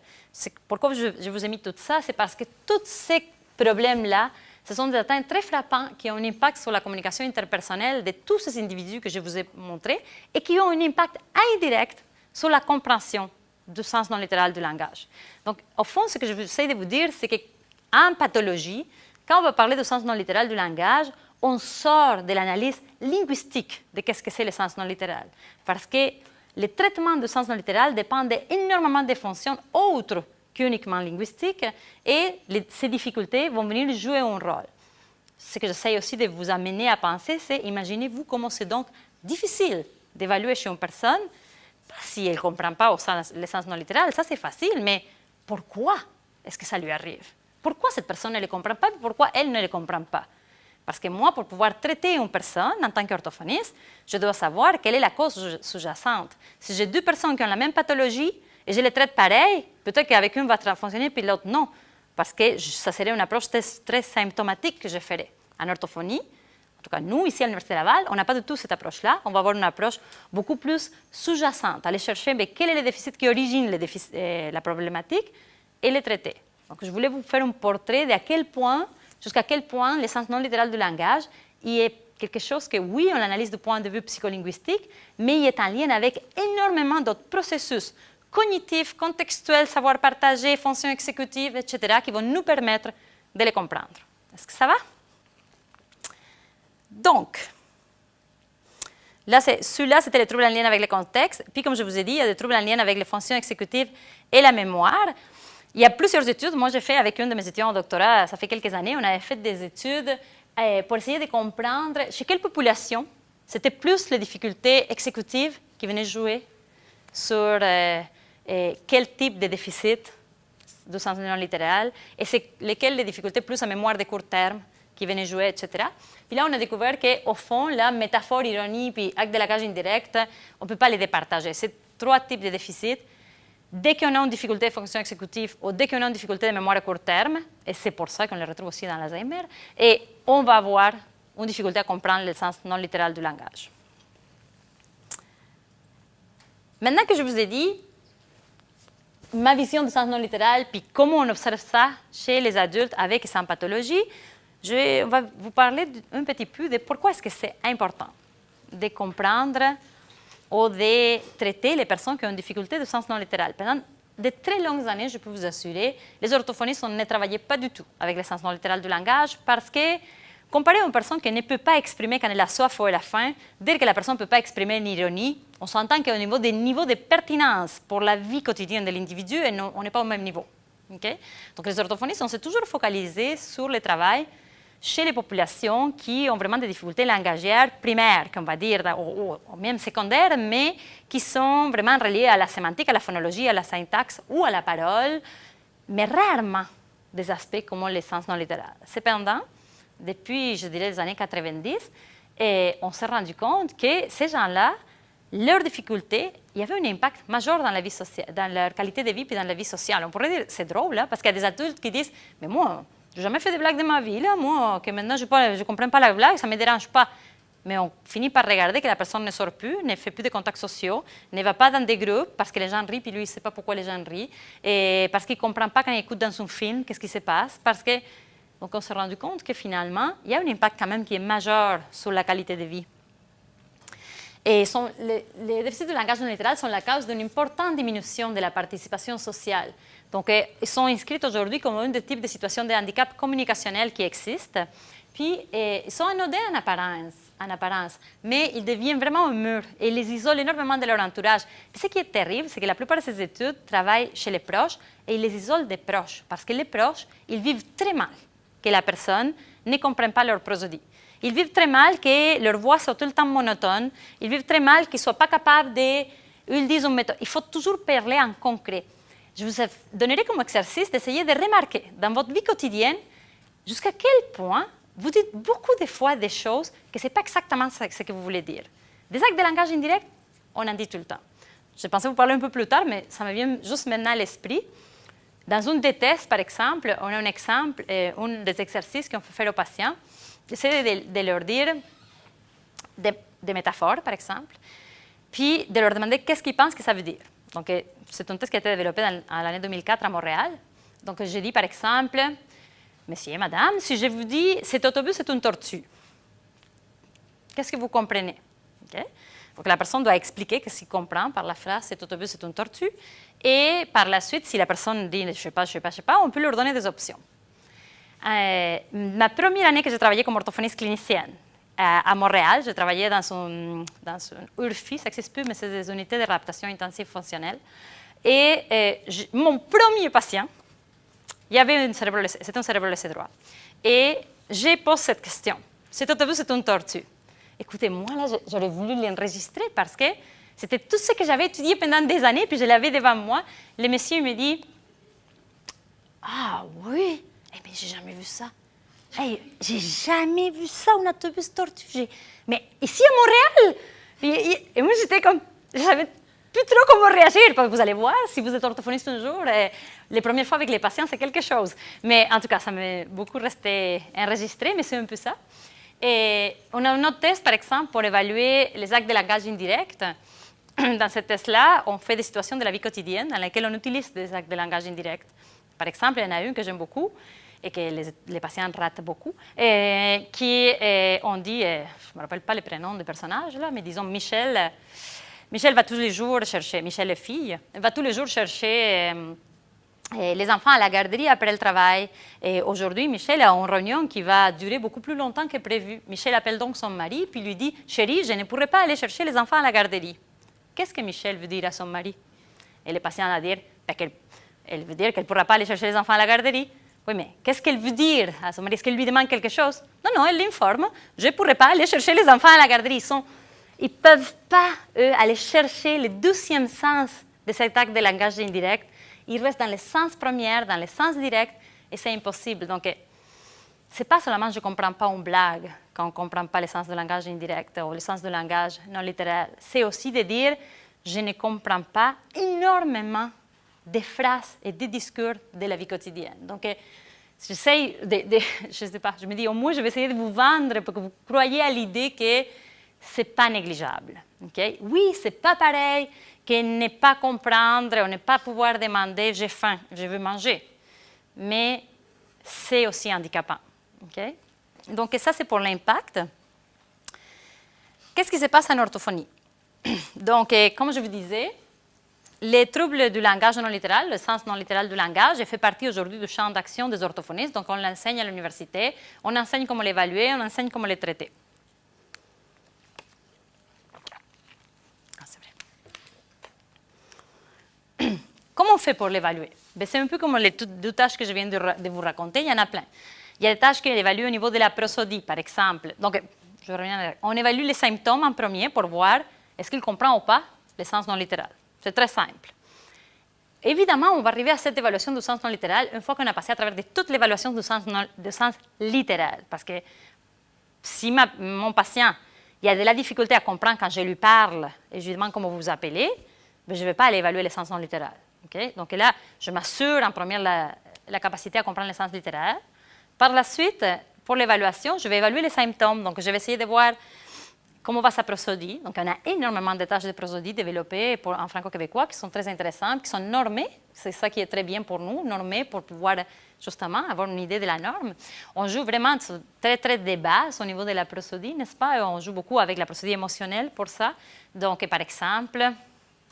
Pourquoi je vous ai mis tout ça? C'est parce que tous ces problèmes-là, ce sont des atteintes très frappants qui ont un impact sur la communication interpersonnelle de tous ces individus que je vous ai montrés et qui ont un impact indirect sur la compréhension du sens non littéral du langage. Donc, au fond, ce que je essaie de vous dire, c'est qu'en pathologie, quand on va parler du sens non littéral du langage, on sort de l'analyse linguistique de qu'est-ce que c'est le sens non littéral. Parce que le traitement du sens non littéral dépend énormément des fonctions autres qu'uniquement linguistiques et ces difficultés vont venir jouer un rôle. Ce que j'essaie aussi de vous amener à penser, c'est imaginez-vous comment c'est donc difficile d'évaluer chez une personne si elle ne comprend pas le sens non littéral. Ça, c'est facile, mais pourquoi est-ce que ça lui arrive? Pourquoi cette personne ne le comprend pas et pourquoi elle ne le comprend pas? Parce que moi, pour pouvoir traiter une personne en tant qu'orthophoniste, je dois savoir quelle est la cause sous-jacente. Si j'ai deux personnes qui ont la même pathologie et je les traite pareil, peut-être qu'avec une va fonctionner puis l'autre non, parce que ça serait une approche très symptomatique que je ferais. En orthophonie, en tout cas nous, ici à l'Université Laval, on n'a pas du tout cette approche-là. On va avoir une approche beaucoup plus sous-jacente, aller chercher quel est le déficit qui origine la problématique et les traiter. Donc je voulais vous faire un portrait jusqu'à quel point le sens non littéral du langage il est quelque chose que, oui, on l'analyse du point de vue psycholinguistique, mais il est en lien avec énormément d'autres processus cognitifs, contextuels, savoir partager, fonctions exécutives, etc., qui vont nous permettre de les comprendre. Est-ce que ça va? Donc, celui-là, c'était les troubles en lien avec le contexte. Puis, comme je vous ai dit, il y a des troubles en lien avec les fonctions exécutives et la mémoire. Il y a plusieurs études. Moi, j'ai fait avec une de mes étudiants au doctorat, ça fait quelques années, on avait fait des études pour essayer de comprendre chez quelle population c'était plus les difficultés exécutives qui venaient jouer sur quel type de déficit du sens non littéral et c'est lesquelles les difficultés plus en mémoire de court terme qui venaient jouer, etc. Puis là, on a découvert qu'au fond, la métaphore, ironie, puis acte de langage indirect, on ne peut pas les départager. C'est trois types de déficits. Dès qu'on a une difficulté de fonction exécutive ou dès qu'on a une difficulté de mémoire à court terme, et c'est pour ça qu'on les retrouve aussi dans l'Alzheimer, et on va avoir une difficulté à comprendre le sens non littéral du langage. Maintenant que je vous ai dit ma vision du sens non littéral, puis comment on observe ça chez les adultes avec et sans pathologie, on va vous parler un petit peu de pourquoi est-ce que c'est important de comprendre ou de traiter les personnes qui ont une difficulté de sens non littéral. Pendant de très longues années, je peux vous assurer, les orthophonistes ne travaillaient pas du tout avec le sens non littéral du langage parce que, comparé à une personne qui ne peut pas exprimer quand elle a soif ou elle a faim, dire que la personne ne peut pas exprimer une ironie, on s'entend qu'au niveau des niveaux de pertinence pour la vie quotidienne de l'individu, on n'est pas au même niveau. Okay? Donc les orthophonistes, on s'est toujours focalisé sur le travail chez les populations qui ont vraiment des difficultés langagières primaires, qu'on va dire, ou même secondaires, mais qui sont vraiment reliées à la sémantique, à la phonologie, à la syntaxe ou à la parole, mais rarement des aspects comme le sens non littéral. Cependant, depuis, je dirais, les années 90, on s'est rendu compte que ces gens-là, leurs difficultés, il y avait un impact majeur dans la vie sociale, dans leur qualité de vie et dans la vie sociale. On pourrait dire, c'est drôle, hein, parce qu'il y a des adultes qui disent, mais moi, je n'ai jamais fait de blagues de ma vie, là, moi, que maintenant je ne comprends pas la blague, ça ne me dérange pas. Mais on finit par regarder que la personne ne sort plus, ne fait plus de contacts sociaux, ne va pas dans des groupes parce que les gens rient, puis lui, il ne sait pas pourquoi les gens rient, et parce qu'il ne comprend pas quand il écoute dans son film qu'est-ce qui se passe, parce que... Donc on s'est rendu compte que finalement, il y a un impact quand même qui est majeur sur la qualité de vie. Et les déficits de langage non littéral sont la cause d'une importante diminution de la participation sociale. Donc, ils sont inscrits aujourd'hui comme un des types de situations de handicap communicationnel qui existent. Puis, ils sont anodins en apparence, mais ils deviennent vraiment un mur et ils les isolent énormément de leur entourage. Puis, ce qui est terrible, c'est que la plupart de ces études travaillent chez les proches et ils les isolent des proches parce que les proches, ils vivent très mal que la personne ne comprenne pas leur prosodie. Ils vivent très mal que leur voix soit tout le temps monotone. Ils vivent très mal qu'ils ne soient pas capables de... Ils disent une méthode. Il faut toujours parler en concret. je vous donnerai comme exercice d'essayer de remarquer dans votre vie quotidienne jusqu'à quel point vous dites beaucoup de fois des choses que ce n'est pas exactement ce que vous voulez dire. Des actes de langage indirect, on en dit tout le temps. Je pensais vous parler un peu plus tard, mais ça me vient juste maintenant à l'esprit. Dans une des tests, par exemple, on a un exemple, un des exercices qu'on fait faire aux patients. J'essaie de leur dire des métaphores, par exemple, puis de leur demander qu'est-ce qu'ils pensent que ça veut dire. Donc, c'est un test qui a été développé en l'année 2004 à Montréal. Donc, je dis, par exemple, monsieur et madame, si je vous dis cet autobus est une tortue, qu'est-ce que vous comprenez? Okay? Donc, la personne doit expliquer ce qu'il comprend par la phrase cet autobus est une tortue. Et par la suite, si la personne dit je ne sais pas, on peut leur donner des options. Ma première année que j'ai travaillé comme orthophoniste clinicienne à Montréal, j'ai travaillé dans un URFI, ça n'existe plus, mais c'est des unités de réadaptation intensive fonctionnelle. Et mon premier patient, c'était un cérébral laissé droit. Et je pose cette question. Cet autobus est une tortue. Écoutez, moi, là, j'aurais voulu l'enregistrer parce que c'était tout ce que j'avais étudié pendant des années, puis je l'avais devant moi. Le monsieur me dit, « Ah oui, eh bien, j'ai jamais vu ça. Hey, j'ai jamais vu ça, un autobus tortue. Mais ici à Montréal! » Et moi, j'étais comme, je savais plus trop comment réagir. Vous allez voir, si vous êtes orthophoniste un jour, les premières fois avec les patients, c'est quelque chose. Mais en tout cas, ça m'est beaucoup resté enregistré, mais c'est un peu ça. Et on a un autre test, par exemple, pour évaluer les actes de langage indirect. Dans ce test-là, on fait des situations de la vie quotidienne dans lesquelles on utilise des actes de langage indirect. Par exemple, il y en a une que j'aime beaucoup et que les patients ratent beaucoup, qui, on dit, je ne me rappelle pas les prénoms des personnages, là, mais disons Michel. Michel va tous les jours chercher, Michel est fille, va tous les jours chercher les enfants à la garderie après le travail. Et aujourd'hui, Michel a une réunion qui va durer beaucoup plus longtemps que prévu. Michel appelle donc son mari, puis lui dit, « Chérie, je ne pourrais pas aller chercher les enfants à la garderie. » Qu'est-ce que Michel veut dire à son mari? Et le patient va dire, elle veut dire qu'elle ne pourra pas aller chercher les enfants à la garderie. Oui, mais qu'est-ce qu'elle veut dire à son mari? Est-ce qu'elle lui demande quelque chose? Non, elle l'informe. Je ne pourrai pas aller chercher les enfants à la garderie. Ils ne peuvent pas, eux, aller chercher le deuxième sens de cet acte de langage indirect. Ils restent dans le sens premier, dans le sens direct, et c'est impossible. Donc, ce n'est pas seulement je ne comprends pas une blague quand on ne comprend pas le sens du langage indirect ou le sens du langage non littéral. C'est aussi de dire je ne comprends pas énormément des phrases et des discours de la vie quotidienne. Donc, j'essaie je ne sais pas, je me dis au moins je vais essayer de vous vendre pour que vous croyiez à l'idée que ce n'est pas négligeable. Okay? Oui, ce n'est pas pareil que ne pas comprendre ou ne pas pouvoir demander « j'ai faim, je veux manger ». Mais c'est aussi handicapant. Okay? Donc ça, c'est pour l'impact. Qu'est-ce qui se passe en orthophonie? Donc, comme je vous disais, les troubles du langage non littéral, le sens non littéral du langage, fait partie aujourd'hui du champ d'action des orthophonistes. Donc, on l'enseigne à l'université, on enseigne comment l'évaluer, on enseigne comment les traiter. Comment on fait pour l'évaluer? C'est un peu comme les deux tâches que je viens de vous raconter, il y en a plein. Il y a des tâches qu'on évalue au niveau de la prosodie, par exemple. Donc, je reviens on évalue les symptômes en premier pour voir est-ce qu'il comprend ou pas le sens non littéral. C'est très simple. Évidemment, on va arriver à cette évaluation du sens non littéral une fois qu'on a passé à travers de toute l'évaluation du sens littéral. Parce que si mon patient il a de la difficulté à comprendre quand je lui parle et je lui demande comment vous vous appelez, je ne vais pas aller évaluer le sens non littéral. Okay? Donc là, je m'assure en premier la capacité à comprendre le sens littéral. Par la suite, pour l'évaluation, je vais évaluer les symptômes. Donc, je vais essayer de voir comment va sa prosodie. Donc, on a énormément de tâches de prosodie développées en franco-québécois qui sont très intéressantes, qui sont normées. C'est ça qui est très bien pour nous, normées pour pouvoir justement avoir une idée de la norme. On joue vraiment très, très de base au niveau de la prosodie, n'est-ce pas? On joue beaucoup avec la prosodie émotionnelle pour ça. Donc, par exemple,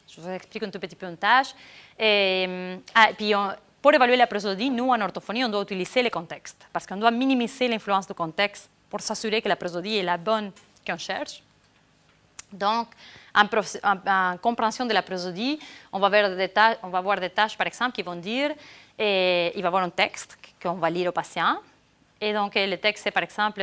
je vous explique un tout petit peu une tâche. Puis, pour évaluer la prosodie, nous, en orthophonie, on doit utiliser le contexte, parce qu'on doit minimiser l'influence du contexte pour s'assurer que la prosodie est la bonne qu'on cherche. Donc, en compréhension de la prosodie, on va voir des tâches, par exemple, qui vont dire, il va y avoir un texte qu'on va lire au patient. Et donc, le texte, c'est par exemple,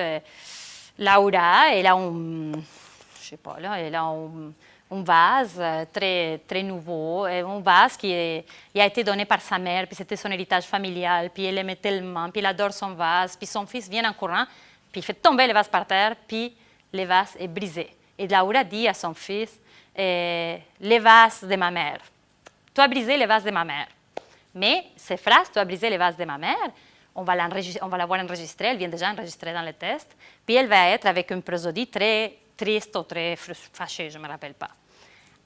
Laura, elle a un, je sais pas, là, elle a un un vase très, très nouveau, un vase qui a été donné par sa mère, puis c'était son héritage familial, puis elle aimait tellement, puis il adore son vase, puis son fils vient en courant, puis il fait tomber le vase par terre, puis le vase est brisé. Et Laura dit à son fils, le vase de ma mère. Tu as brisé le vase de ma mère. Mais ces phrases, tu as brisé le vase de ma mère, on va l'avoir enregistrée, elle vient déjà enregistrée dans le test, puis elle va être avec une prosodie très triste ou très fâchée, je ne me rappelle pas.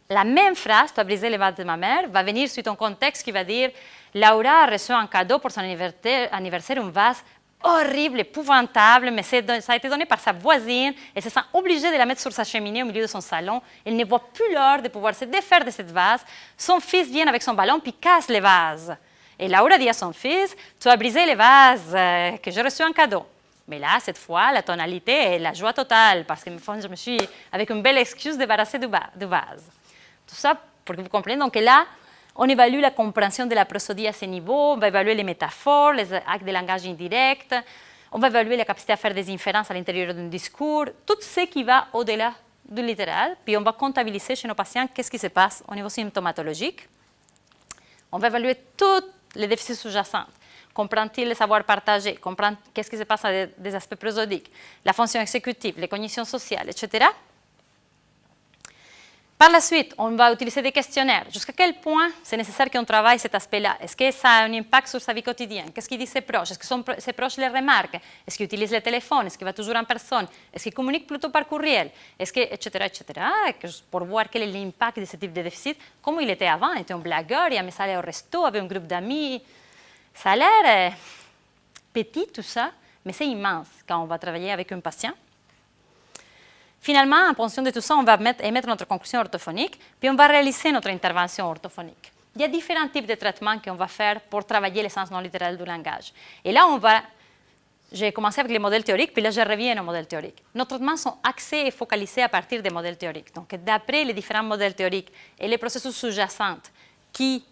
La même phrase, tu as brisé le vase de ma mère, va venir sur ton contexte qui va dire Laura a reçu un cadeau pour son anniversaire, un vase horrible, épouvantable, mais ça a été donné par sa voisine. Elle se sent obligée de la mettre sur sa cheminée au milieu de son salon. Elle ne voit plus l'heure de pouvoir se défaire de cette vase. Son fils vient avec son ballon puis casse le vase. Et Laura dit à son fils, tu as brisé le vase que j'ai reçu en cadeau. Mais là, cette fois, la tonalité est la joie totale parce que je me suis, avec une belle excuse, débarrassée du vase. Tout ça pour que vous compreniez. Donc là, on évalue la compréhension de la prosodie à ce niveau, on va évaluer les métaphores, les actes de langage indirect, on va évaluer la capacité à faire des inférences à l'intérieur d'un discours, tout ce qui va au-delà du littéral, puis on va comptabiliser chez nos patients qu'est-ce qui se passe au niveau symptomatologique. On va évaluer tous les déficits sous-jacents. Comprend-il le savoir partagé? Comprend qu'est-ce qui se passe à des aspects prosodiques? La fonction exécutive, les cognitions sociales, etc. Par la suite, on va utiliser des questionnaires. Jusqu'à quel point c'est nécessaire qu'on travaille cet aspect-là? Est-ce que ça a un impact sur sa vie quotidienne? Qu'est-ce qu'il dit ses proches? Est-ce que ses proches les remarquent? Est-ce qu'il utilise le téléphone? Est-ce qu'il va toujours en personne? Est-ce qu'il communique plutôt par courriel? Est-ce que, etc., etc. Pour voir quel est l'impact de ce type de déficit. Comment il était avant? Il était un blagueur, il aimait aller au resto, avait un groupe d'amis. Ça a l'air petit tout ça, mais c'est immense quand on va travailler avec un patient. Finalement, en fonction de tout ça, on va émettre notre conclusion orthophonique, puis on va réaliser notre intervention orthophonique. Il y a différents types de traitements qu'on va faire pour travailler l'essence non littérale du langage. Et là, j'ai commencé avec les modèles théoriques, puis là, je reviens aux modèles théoriques. Nos traitements sont axés et focalisés à partir des modèles théoriques. Donc, d'après les différents modèles théoriques et les processus sous-jacents qui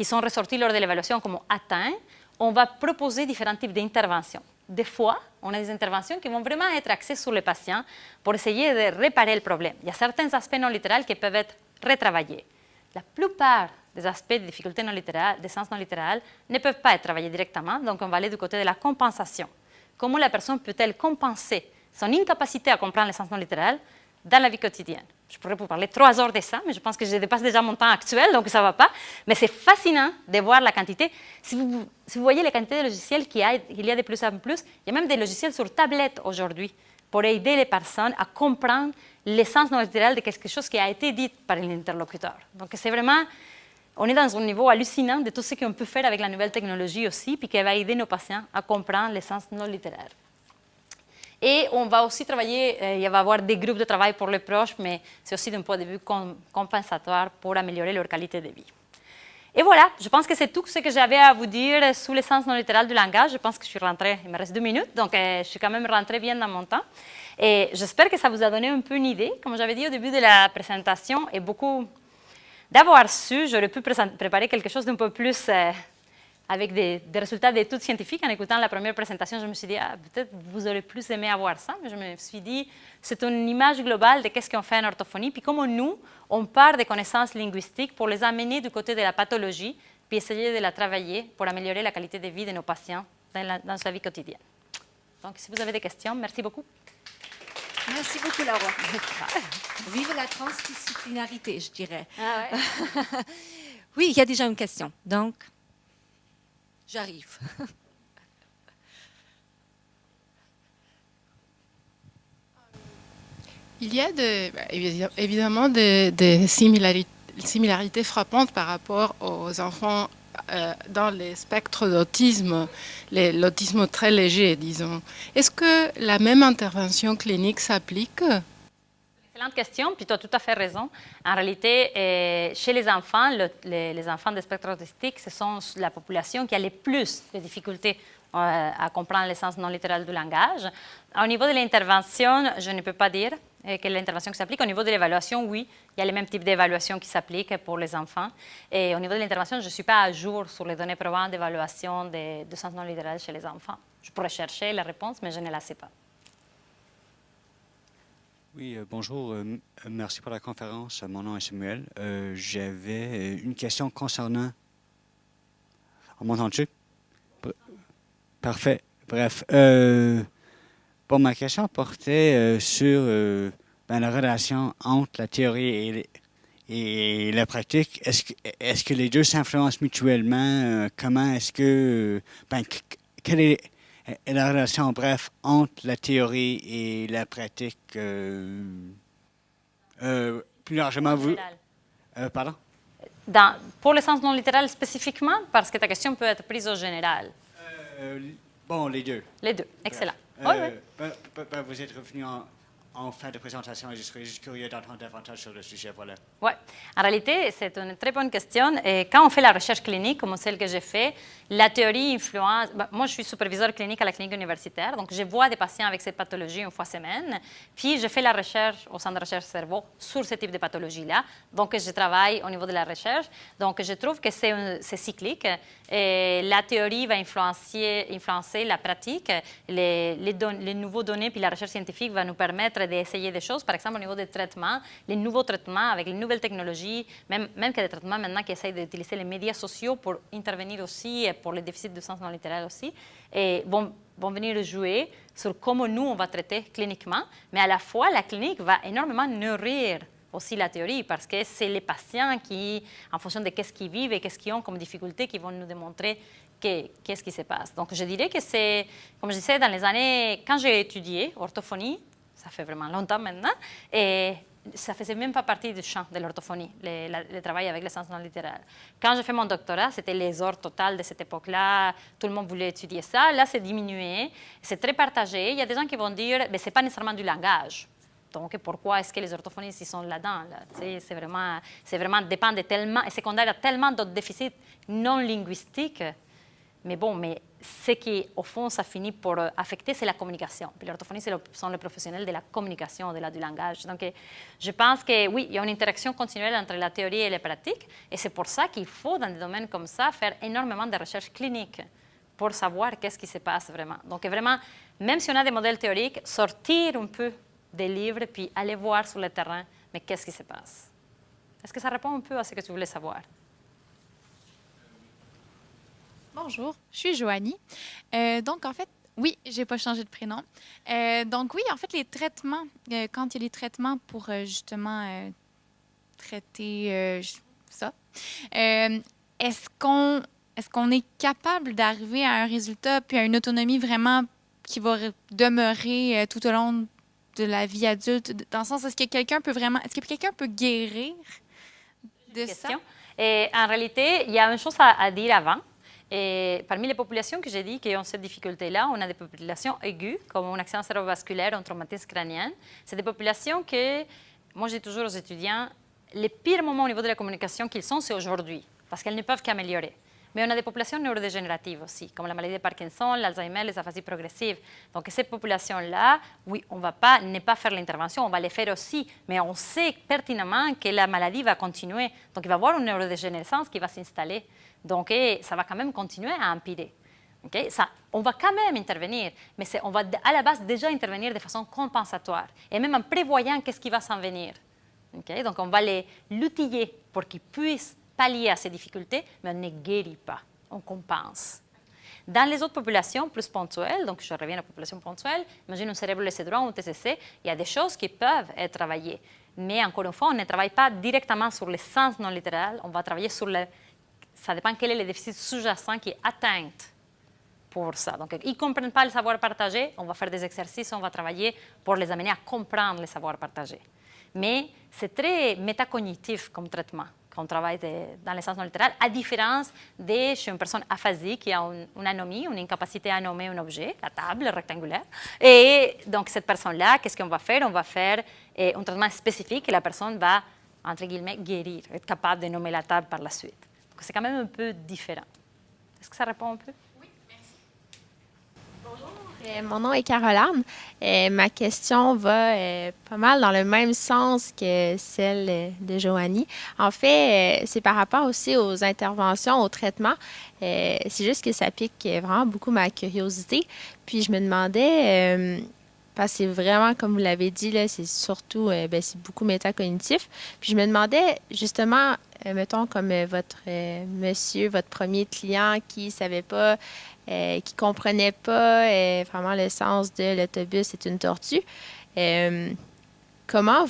sont ressortis lors de l'évaluation comme atteints, on va proposer différents types d'interventions. Des fois, on a des interventions qui vont vraiment être axées sur le patient pour essayer de réparer le problème. Il y a certains aspects non littéraux qui peuvent être retravaillés. La plupart des aspects de difficultés non littérales, de sens non littéral, ne peuvent pas être travaillés directement, donc on va aller du côté de la compensation. Comment la personne peut-elle compenser son incapacité à comprendre le sens non littéral dans la vie quotidienne? Je pourrais vous parler 3 heures de ça, mais je pense que je dépasse déjà mon temps actuel, donc ça ne va pas. Mais c'est fascinant de voir la quantité. Si vous voyez la quantité de logiciels qu'il y a de plus en plus, il y a même des logiciels sur tablette aujourd'hui pour aider les personnes à comprendre l'essence non littérale de quelque chose qui a été dit par l'interlocuteur. Donc c'est vraiment, on est dans un niveau hallucinant de tout ce qu'on peut faire avec la nouvelle technologie aussi, puis qui va aider nos patients à comprendre l'essence non littéraire. Et on va aussi travailler, il va y avoir des groupes de travail pour les proches, mais c'est aussi d'un point de vue compensatoire pour améliorer leur qualité de vie. Et voilà, je pense que c'est tout ce que j'avais à vous dire sur l'essence non littérale du langage. Je pense que je suis rentrée, il me reste 2 minutes, donc je suis quand même rentrée bien dans mon temps. Et j'espère que ça vous a donné un peu une idée. Comme j'avais dit au début de la présentation, et beaucoup d'avoir su, j'aurais pu préparer quelque chose d'un peu plus avec des résultats d'études scientifiques. En écoutant la première présentation, je me suis dit, peut-être vous aurez plus aimé avoir ça, mais je me suis dit, c'est une image globale de qu'est-ce qu'on fait en orthophonie, puis comment nous, on part des connaissances linguistiques pour les amener du côté de la pathologie, puis essayer de la travailler pour améliorer la qualité de vie de nos patients dans sa vie quotidienne. Donc, si vous avez des questions, merci beaucoup. Merci beaucoup, Laura. Vive la transdisciplinarité, je dirais. Ah ouais. Oui, il y a déjà une question, donc... J'arrive. Il y a évidemment des similarités frappantes par rapport aux enfants dans les spectres d'autisme, l'autisme très léger, disons. Est-ce que la même intervention clinique s'applique ? Excellente question, puis tu as tout à fait raison. En réalité, chez les enfants, les enfants de spectre autistique, ce sont la population qui a le plus de difficultés à comprendre le sens non littéral du langage. Au niveau de l'intervention, je ne peux pas dire quelle est l'intervention qui s'applique. Au niveau de l'évaluation, oui, il y a le même type d'évaluation qui s'applique pour les enfants. Et au niveau de l'intervention, je ne suis pas à jour sur les données probantes d'évaluation de sens non littéral chez les enfants. Je pourrais chercher la réponse, mais je ne la sais pas. Oui, bonjour. Merci pour la conférence. Mon nom est Samuel. J'avais une question concernant... On m'entend-tu? Parfait. Bref. Bon, ma question portait sur la relation entre la théorie et la pratique. Est-ce que les deux s'influencent mutuellement? Comment est-ce que... quelle est la relation, bref, entre la théorie et la pratique? Plus largement, En vous... général. Pardon? Pour le sens non littéral spécifiquement, parce que ta question peut être prise au général. Bon, les deux. Les deux, excellent. Vous êtes revenu en fin de présentation et je serais juste curieux d'entendre davantage sur le sujet. Voilà. Oui, en réalité, c'est une très bonne question. Et quand on fait la recherche clinique, comme celle que j'ai faite, la théorie influence... moi, je suis superviseur clinique à la clinique universitaire, donc je vois des patients avec cette pathologie une fois semaine, puis je fais la recherche au centre de recherche cerveau sur ce type de pathologie-là. Donc, je travaille au niveau de la recherche. Donc, je trouve que c'est cyclique. Et la théorie va influencer la pratique. Les nouveaux données puis la recherche scientifique va nous permettre d'essayer des choses. Par exemple, au niveau des traitements, les nouveaux traitements avec les nouvelles technologies, même que des traitements maintenant qui essayent d'utiliser les médias sociaux pour intervenir aussi, et pour les déficits du sens non littéral aussi, et vont venir jouer sur comment nous, on va traiter cliniquement. Mais à la fois, la clinique va énormément nourrir aussi la théorie, parce que c'est les patients qui, en fonction de qu'est-ce qu'ils vivent et qu'est-ce qu'ils ont comme difficulté, qui vont nous démontrer qu'est-ce qui se passe. Donc, je dirais que c'est, comme je disais, dans les années, quand j'ai étudié orthophonie, ça fait vraiment longtemps maintenant, et ça ne faisait même pas partie du champ de l'orthophonie, le travail avec le sens non littéral. Quand j'ai fait mon doctorat, c'était l'essor total de cette époque-là, tout le monde voulait étudier ça. Là, c'est diminué, c'est très partagé. Il y a des gens qui vont dire, ce n'est pas nécessairement du langage. Donc, pourquoi est-ce que les orthophonistes sont là-dedans? Là? C'est vraiment dépend de tellement, et secondaire à tellement d'autres déficits non linguistiques. Mais bon, ce qui, au fond, ça finit par affecter, c'est la communication. Puis les orthophonistes sont les professionnels de la communication, du langage. Donc, je pense que oui, il y a une interaction continuelle entre la théorie et la pratique. Et c'est pour ça qu'il faut, dans des domaines comme ça, faire énormément de recherches cliniques pour savoir qu'est-ce qui se passe vraiment. Donc, vraiment, même si on a des modèles théoriques, sortir un peu des livres, puis aller voir sur le terrain, mais qu'est-ce qui se passe? Est-ce que ça répond un peu à ce que tu voulais savoir? Bonjour, je suis Joanie. Donc, en fait, oui, j'ai pas changé de prénom. Donc, oui, en fait, les traitements, quand il y a les traitements pour justement traiter ça, est-ce qu'on est capable d'arriver à un résultat puis à une autonomie vraiment qui va demeurer tout au long de la vie adulte? Dans le sens, est-ce que quelqu'un peut guérir de ça? Et en réalité, il y a une chose à dire avant. Et parmi les populations que j'ai dit qui ont cette difficulté-là, on a des populations aiguës, comme un accident cérébrovasculaire, un traumatisme crânien. C'est des populations que, moi, j'ai toujours aux étudiants, les pires moments au niveau de la communication qu'ils sont, c'est aujourd'hui, parce qu'elles ne peuvent qu'améliorer. Mais on a des populations neurodégénératives aussi, comme la maladie de Parkinson, l'Alzheimer, les aphasies progressives. Donc, ces populations-là, oui, on ne va pas ne pas faire l'intervention, on va les faire aussi, mais on sait pertinemment que la maladie va continuer. Donc, il va y avoir une neurodégénérescence qui va s'installer. Donc, ça va quand même continuer à empirer. Okay? Ça, on va quand même intervenir, mais on va à la base déjà intervenir de façon compensatoire, et même en prévoyant qu'est-ce qui va s'en venir. Okay? Donc, on va l'outiller pour qu'ils puissent pallier à ces difficultés, mais on ne guérit pas, on compense. Dans les autres populations plus ponctuelles, donc je reviens à la population ponctuelle, imagine un cérébro laissé droit ou un TCC, il y a des choses qui peuvent être travaillées. Mais encore une fois, on ne travaille pas directement sur le sens non littéral, on va travailler sur ça dépend quel est le déficit sous-jacent qui est atteint pour ça. Donc, ils ne comprennent pas le savoir partagé, on va faire des exercices, on va travailler pour les amener à comprendre le savoir partagé. Mais c'est très métacognitif comme traitement qu'on travaille dans le sens non littéral, à différence de chez une personne aphasique qui a une anomie, une incapacité à nommer un objet, la table rectangulaire. Et donc, cette personne-là, qu'est-ce qu'on va faire? On va faire un traitement spécifique et la personne va, entre guillemets, guérir, être capable de nommer la table par la suite. Donc, c'est quand même un peu différent. Est-ce que ça répond un peu? Oui, merci. Bonjour, mon nom est Caroline. Ma question va pas mal dans le même sens que celle de Joanie. En fait, c'est par rapport aussi aux interventions, au traitement. C'est juste que ça pique vraiment beaucoup ma curiosité. Puis je me demandais, parce que c'est vraiment, comme vous l'avez dit, là, c'est surtout, c'est beaucoup métacognitif. Puis je me demandais, justement, mettons, comme votre monsieur, votre premier client qui savait pas, qui comprenait pas vraiment le sens de l'autobus, c'est une tortue. Comment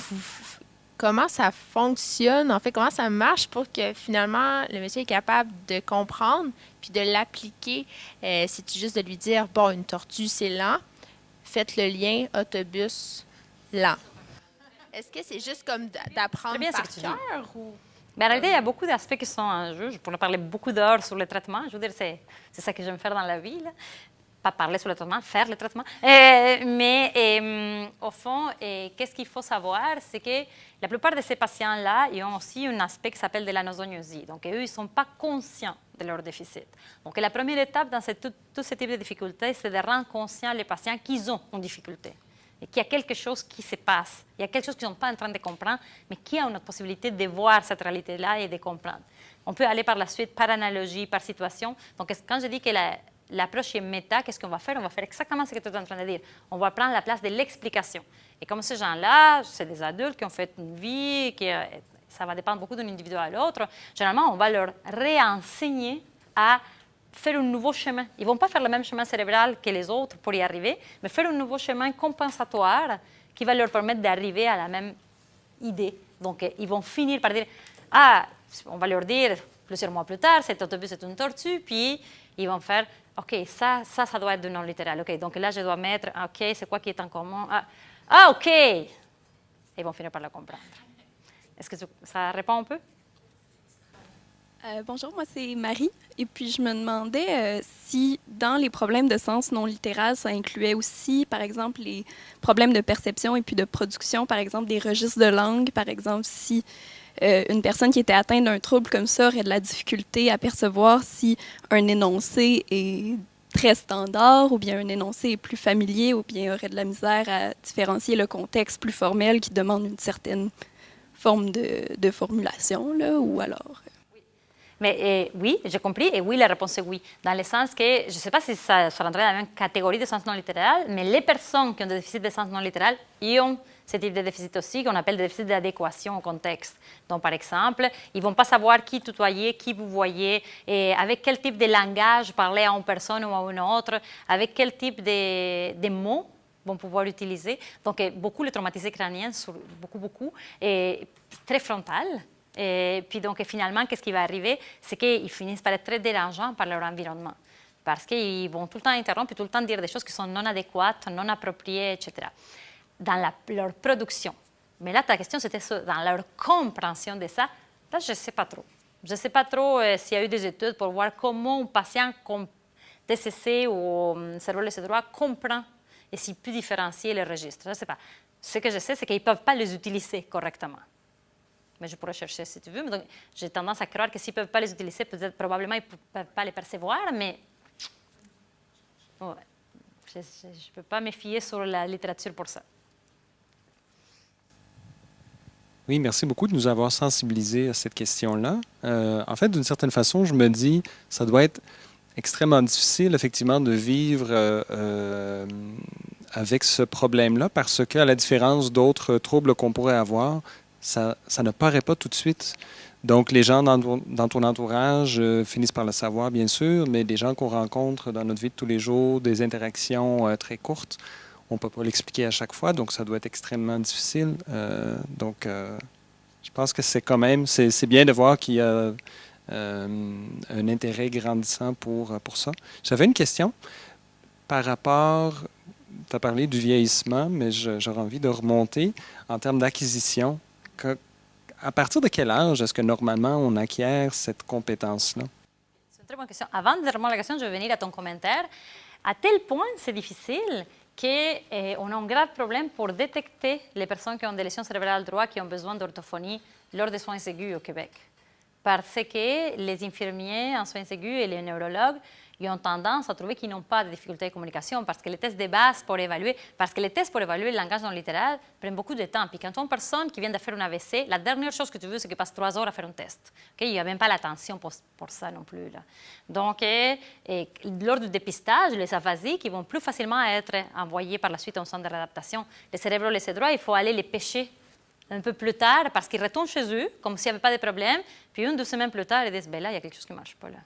ça fonctionne, en fait, comment ça marche pour que finalement le monsieur est capable de comprendre puis de l'appliquer? C'est juste de lui dire, bon, une tortue, c'est lent. Faites le lien autobus lent. Est-ce que c'est juste comme d'apprendre bien ce par que tu dis. cœur ou... Mais en réalité, il y a beaucoup d'aspects qui sont en jeu. Je pourrais parler beaucoup d'heures sur le traitement. Je veux dire, c'est ça que j'aime faire dans la vie, là. Pas parler sur le traitement, faire le traitement. Au fond, qu'est-ce qu'il faut savoir, c'est que la plupart de ces patients-là, ils ont aussi un aspect qui s'appelle de l'anosognosie. Donc, eux, ils ne sont pas conscients de leur déficit. Donc, la première étape dans tout ce type de difficultés, c'est de rendre conscient les patients qu'ils ont une difficulté et qu'il y a quelque chose qui se passe. Il y a quelque chose qu'ils ne sont pas en train de comprendre, mais qui a une possibilité de voir cette réalité-là et de comprendre. On peut aller par la suite par analogie, par situation. Donc, quand je dis que l'approche est méta, qu'est-ce qu'on va faire? On va faire exactement ce que tu es en train de dire. On va prendre la place de l'explication. Et comme ces gens-là, c'est des adultes qui ont fait une vie, ça va dépendre beaucoup d'un individu à l'autre, généralement, on va leur réenseigner à faire un nouveau chemin. Ils ne vont pas faire le même chemin cérébral que les autres pour y arriver, mais faire un nouveau chemin compensatoire qui va leur permettre d'arriver à la même idée. Donc, ils vont finir par dire, on va leur dire plusieurs mois plus tard, cet autobus est une tortue, puis ils vont faire, OK, ça doit être du non littéral. OK, donc là, je dois mettre, OK, c'est quoi qui est en commun? OK! Ils vont finir par le comprendre. Est-ce que ça répond un peu? Bonjour, moi c'est Marie. Et puis je me demandais si dans les problèmes de sens non littéral, ça incluait aussi, par exemple, les problèmes de perception et puis de production, par exemple, des registres de langue. Par exemple, si une personne qui était atteinte d'un trouble comme ça aurait de la difficulté à percevoir si un énoncé est très standard ou bien un énoncé est plus familier ou bien aurait de la misère à différencier le contexte plus formel qui demande une certaine forme de formulation, là, ou alors... Mais oui, j'ai compris, et oui, la réponse est oui. Dans le sens que, je ne sais pas si ça rentrait dans la même catégorie de sens non littéral, mais les personnes qui ont des déficits de sens non littéral, ils ont ce type de déficit aussi, qu'on appelle des déficits d'adéquation au contexte. Donc, par exemple, ils ne vont pas savoir qui tutoyer, qui vous voyez, et avec quel type de langage parler à une personne ou à une autre, avec quel type de mots vont pouvoir utiliser. Donc, beaucoup le traumatisé crânien, beaucoup, et très frontal. Et puis donc, finalement, qu'est-ce qui va arriver? C'est qu'ils finissent par être très dérangeants par leur environnement. Parce qu'ils vont tout le temps interrompre et tout le temps dire des choses qui sont non adéquates, non appropriées, etc. Dans leur production. Mais là, ta question, c'était dans leur compréhension de ça. Là, je ne sais pas trop. Je ne sais pas trop s'il y a eu des études pour voir comment un patient TCC ou cerveau laissé droit comprend et s'il peut différencier les registres. Je ne sais pas. Ce que je sais, c'est qu'ils ne peuvent pas les utiliser correctement. Mais je pourrais chercher si tu veux. Donc, j'ai tendance à croire que s'ils ne peuvent pas les utiliser, peut-être probablement ils ne peuvent pas les percevoir, mais ouais. Je ne peux pas me fier sur la littérature pour ça. Oui, merci beaucoup de nous avoir sensibilisés à cette question-là. En fait, d'une certaine façon, je me dis, ça doit être extrêmement difficile, effectivement, de vivre avec ce problème-là, parce qu'à la différence d'autres troubles qu'on pourrait avoir, ça ne paraît pas tout de suite. Donc, les gens dans ton entourage finissent par le savoir, bien sûr, mais des gens qu'on rencontre dans notre vie de tous les jours, des interactions très courtes, on ne peut pas l'expliquer à chaque fois, donc ça doit être extrêmement difficile. Je pense que c'est quand même, c'est bien de voir qu'il y a un intérêt grandissant pour ça. J'avais une question par rapport, tu as parlé du vieillissement, mais j'aurais envie de remonter en termes d'acquisition. À partir de quel âge est-ce que normalement on acquiert cette compétence-là? C'est une très bonne question. Avant de répondre à la question, je vais venir à ton commentaire. À tel point, c'est difficile qu'on a un grave problème pour détecter les personnes qui ont des lésions cérébrales droites qui ont besoin d'orthophonie lors des soins aigus au Québec. parce que les infirmiers en soins aigus et les neurologues ils ont tendance à trouver qu'ils n'ont pas de difficultés de communication parce que les tests de base pour évaluer, le langage non littéral prennent beaucoup de temps. Puis quand tu as une personne qui vient de faire un AVC, la dernière chose que tu veux, c'est qu'elle passe 3 heures à faire un test. Okay? Il n'y a même pas l'attention pour ça non plus. Là. Donc, lors du dépistage, les aphasiques ils vont plus facilement être envoyés par la suite au centre de réadaptation. Les cérébraux, les droits, il faut aller les pêcher un peu plus tard parce qu'ils retournent chez eux comme s'il n'y avait pas de problème. Puis 1 2 semaines plus tard, ils disent, ben là, il y a quelque chose qui ne marche pas là.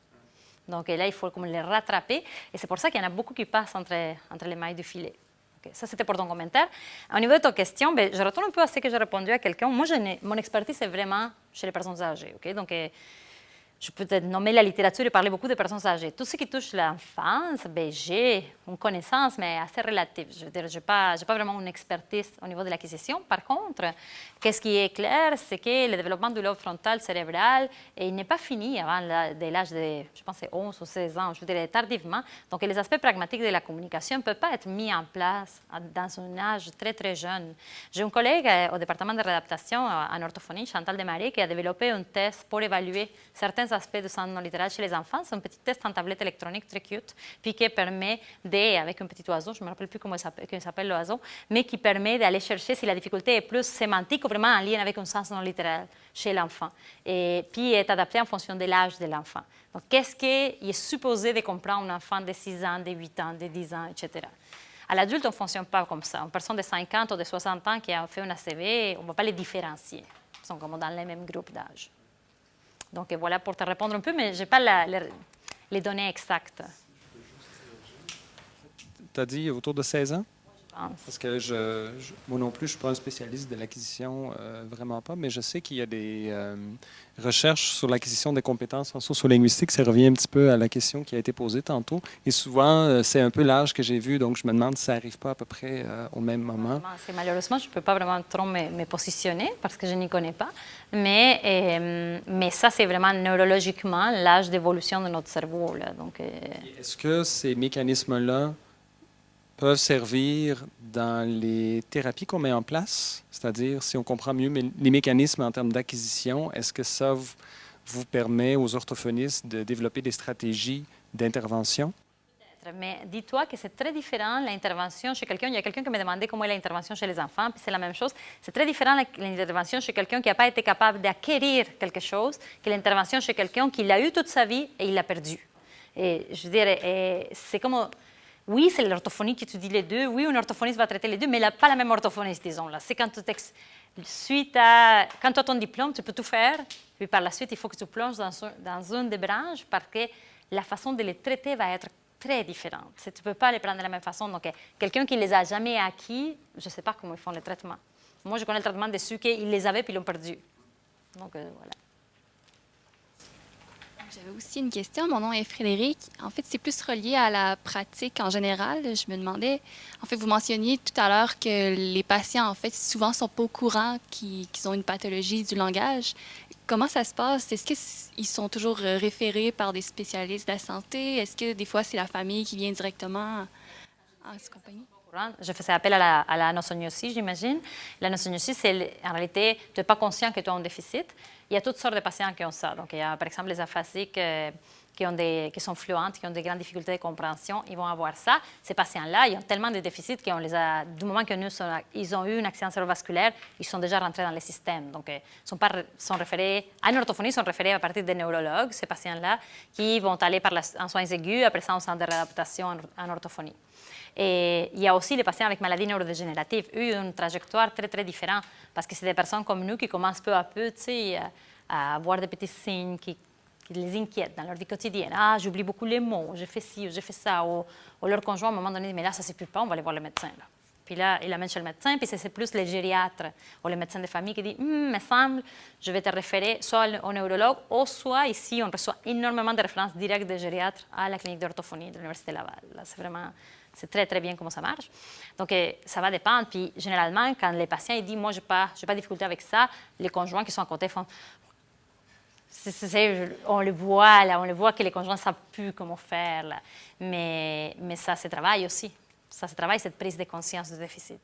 Donc là, il faut comme les rattraper. Et c'est pour ça qu'il y en a beaucoup qui passent entre les mailles du filet. Okay. Ça, c'était pour ton commentaire. Au niveau de ta question, ben, je retourne un peu à ce que j'ai répondu à quelqu'un. Moi, mon expertise est vraiment chez les personnes âgées. Okay? Donc, je peux peut-être nommer la littérature et parler beaucoup de personnes âgées. Tout ce qui touche l'enfance, ben, j'ai une connaissance, mais assez relative. Je veux dire, je n'ai pas vraiment une expertise au niveau de l'acquisition. Par contre, qu'est-ce qui est clair, c'est que le développement du lobe frontal cérébral il n'est pas fini avant l'âge de, je pense, 11 ou 16 ans, je veux dire, tardivement. Donc, les aspects pragmatiques de la communication ne peuvent pas être mis en place dans un âge très, très jeune. J'ai une collègue au département de réadaptation en orthophonie, Chantal Desmarais, qui a développé un test pour évaluer certains aspects de sens non littéral chez les enfants. C'est un petit test en tablette électronique très cute, puis qui permet avec un petit oiseau, je ne me rappelle plus comment il s'appelle l'oiseau, mais qui permet d'aller chercher si la difficulté est plus sémantique ou vraiment en lien avec un sens non littéral chez l'enfant. Et puis est adapté en fonction de l'âge de l'enfant. Donc, qu'est-ce qu'il est supposé de comprendre un enfant de 6 ans, de 8 ans, de 10 ans, etc. À l'adulte, on ne fonctionne pas comme ça. Une personne de 50 ou de 60 ans qui a fait un ACV, on ne va pas les différencier. Ils sont comme dans les mêmes groupes d'âge. Donc, voilà pour te répondre un peu, mais je n'ai pas les données exactes. Tu as dit autour de 16 ans? Je pense. Parce que moi non plus, je ne suis pas un spécialiste de l'acquisition, vraiment pas, mais je sais qu'il y a des recherches sur l'acquisition des compétences en sociolinguistique. Ça revient un petit peu à la question qui a été posée tantôt. Et souvent, c'est un peu l'âge que j'ai vu, donc je me demande si ça n'arrive pas à peu près au même moment. Malheureusement, je ne peux pas vraiment trop me positionner parce que je n'y connais pas. Mais ça, c'est vraiment neurologiquement l'âge d'évolution de notre cerveau. Là. Donc, est-ce que ces mécanismes-là peuvent servir dans les thérapies qu'on met en place? C'est-à-dire, si on comprend mieux les mécanismes en termes d'acquisition, est-ce que ça vous permet aux orthophonistes de développer des stratégies d'intervention? Mais dis-toi que c'est très différent l'intervention chez quelqu'un. Il y a quelqu'un qui me demandait comment est l'intervention chez les enfants, puis c'est la même chose. C'est très différent l'intervention chez quelqu'un qui n'a pas été capable d'acquérir quelque chose que l'intervention chez quelqu'un qui l'a eu toute sa vie et il l'a perdu. Et je veux dire, c'est comme... Oui, c'est l'orthophonie qui étudie les deux. Oui, un orthophoniste va traiter les deux, mais pas la même orthophoniste, disons. Là. C'est quand tu as ton diplôme, tu peux tout faire. Puis par la suite, il faut que tu plonges dans une des branches parce que la façon de les traiter va être très différente. Tu ne peux pas les prendre de la même façon. Donc, quelqu'un qui ne les a jamais acquis, je ne sais pas comment ils font le traitement. Moi, je connais le traitement de ceux qui les avaient puis l'ont perdu. Donc, voilà. J'avais aussi une question. Mon nom est Frédéric. En fait, c'est plus relié à la pratique en général. Je me demandais, en fait, vous mentionniez tout à l'heure que les patients, en fait, souvent ne sont pas au courant qu'ils ont une pathologie du langage. Comment ça se passe? Est-ce qu'ils sont toujours référés par des spécialistes de la santé? Est-ce que des fois, c'est la famille qui vient directement en compagnie? Je faisais appel à la nosognosie, j'imagine. La nosognosie, c'est en réalité, tu n'es pas conscient que tu as un déficit. Il y a toutes sortes de patients qui ont ça. Donc, il y a par exemple les aphasiques qui sont fluentes, qui ont des grandes difficultés de compréhension, ils vont avoir ça. Ces patients-là, ils ont tellement de déficits du moment qu'ils ont eu un accident cérébrovasculaire, ils sont déjà rentrés dans le système. Donc, sont référés, en orthophonie, sont référés à partir des neurologues, ces patients-là, qui vont aller en soins aigus, après ça, en centre de réadaptation en orthophonie. Et il y a aussi les patients avec maladies neurodégénératives. Eux, ils ont une trajectoire très, très différente parce que c'est des personnes comme nous qui commencent peu à peu à avoir des petits signes qui les inquiètent dans leur vie quotidienne. Ah, j'oublie beaucoup les mots, j'ai fait ci ou j'ai fait ça. Ou leur conjoint, à un moment donné, dit, mais là, ça ne s'explique pas, on va aller voir le médecin. Là. Puis là, il l'amène chez le médecin, puis c'est plus les gériatres ou les médecins de famille qui disent, me semble, je vais te référer soit au neurologue, ou soit ici, on reçoit énormément de références directes des gériatres à la clinique d'orthophonie de l'Université Laval. Là, c'est très, très bien comment ça marche. Donc, ça va dépendre. Puis, généralement, quand les patients ils disent, moi, je n'ai pas de difficulté avec ça, les conjoints qui sont à côté font... on le voit, là, on le voit que les conjoints ne savent plus comment faire. Là. Mais ça se travaille aussi. Ça se travaille, cette prise de conscience du déficit.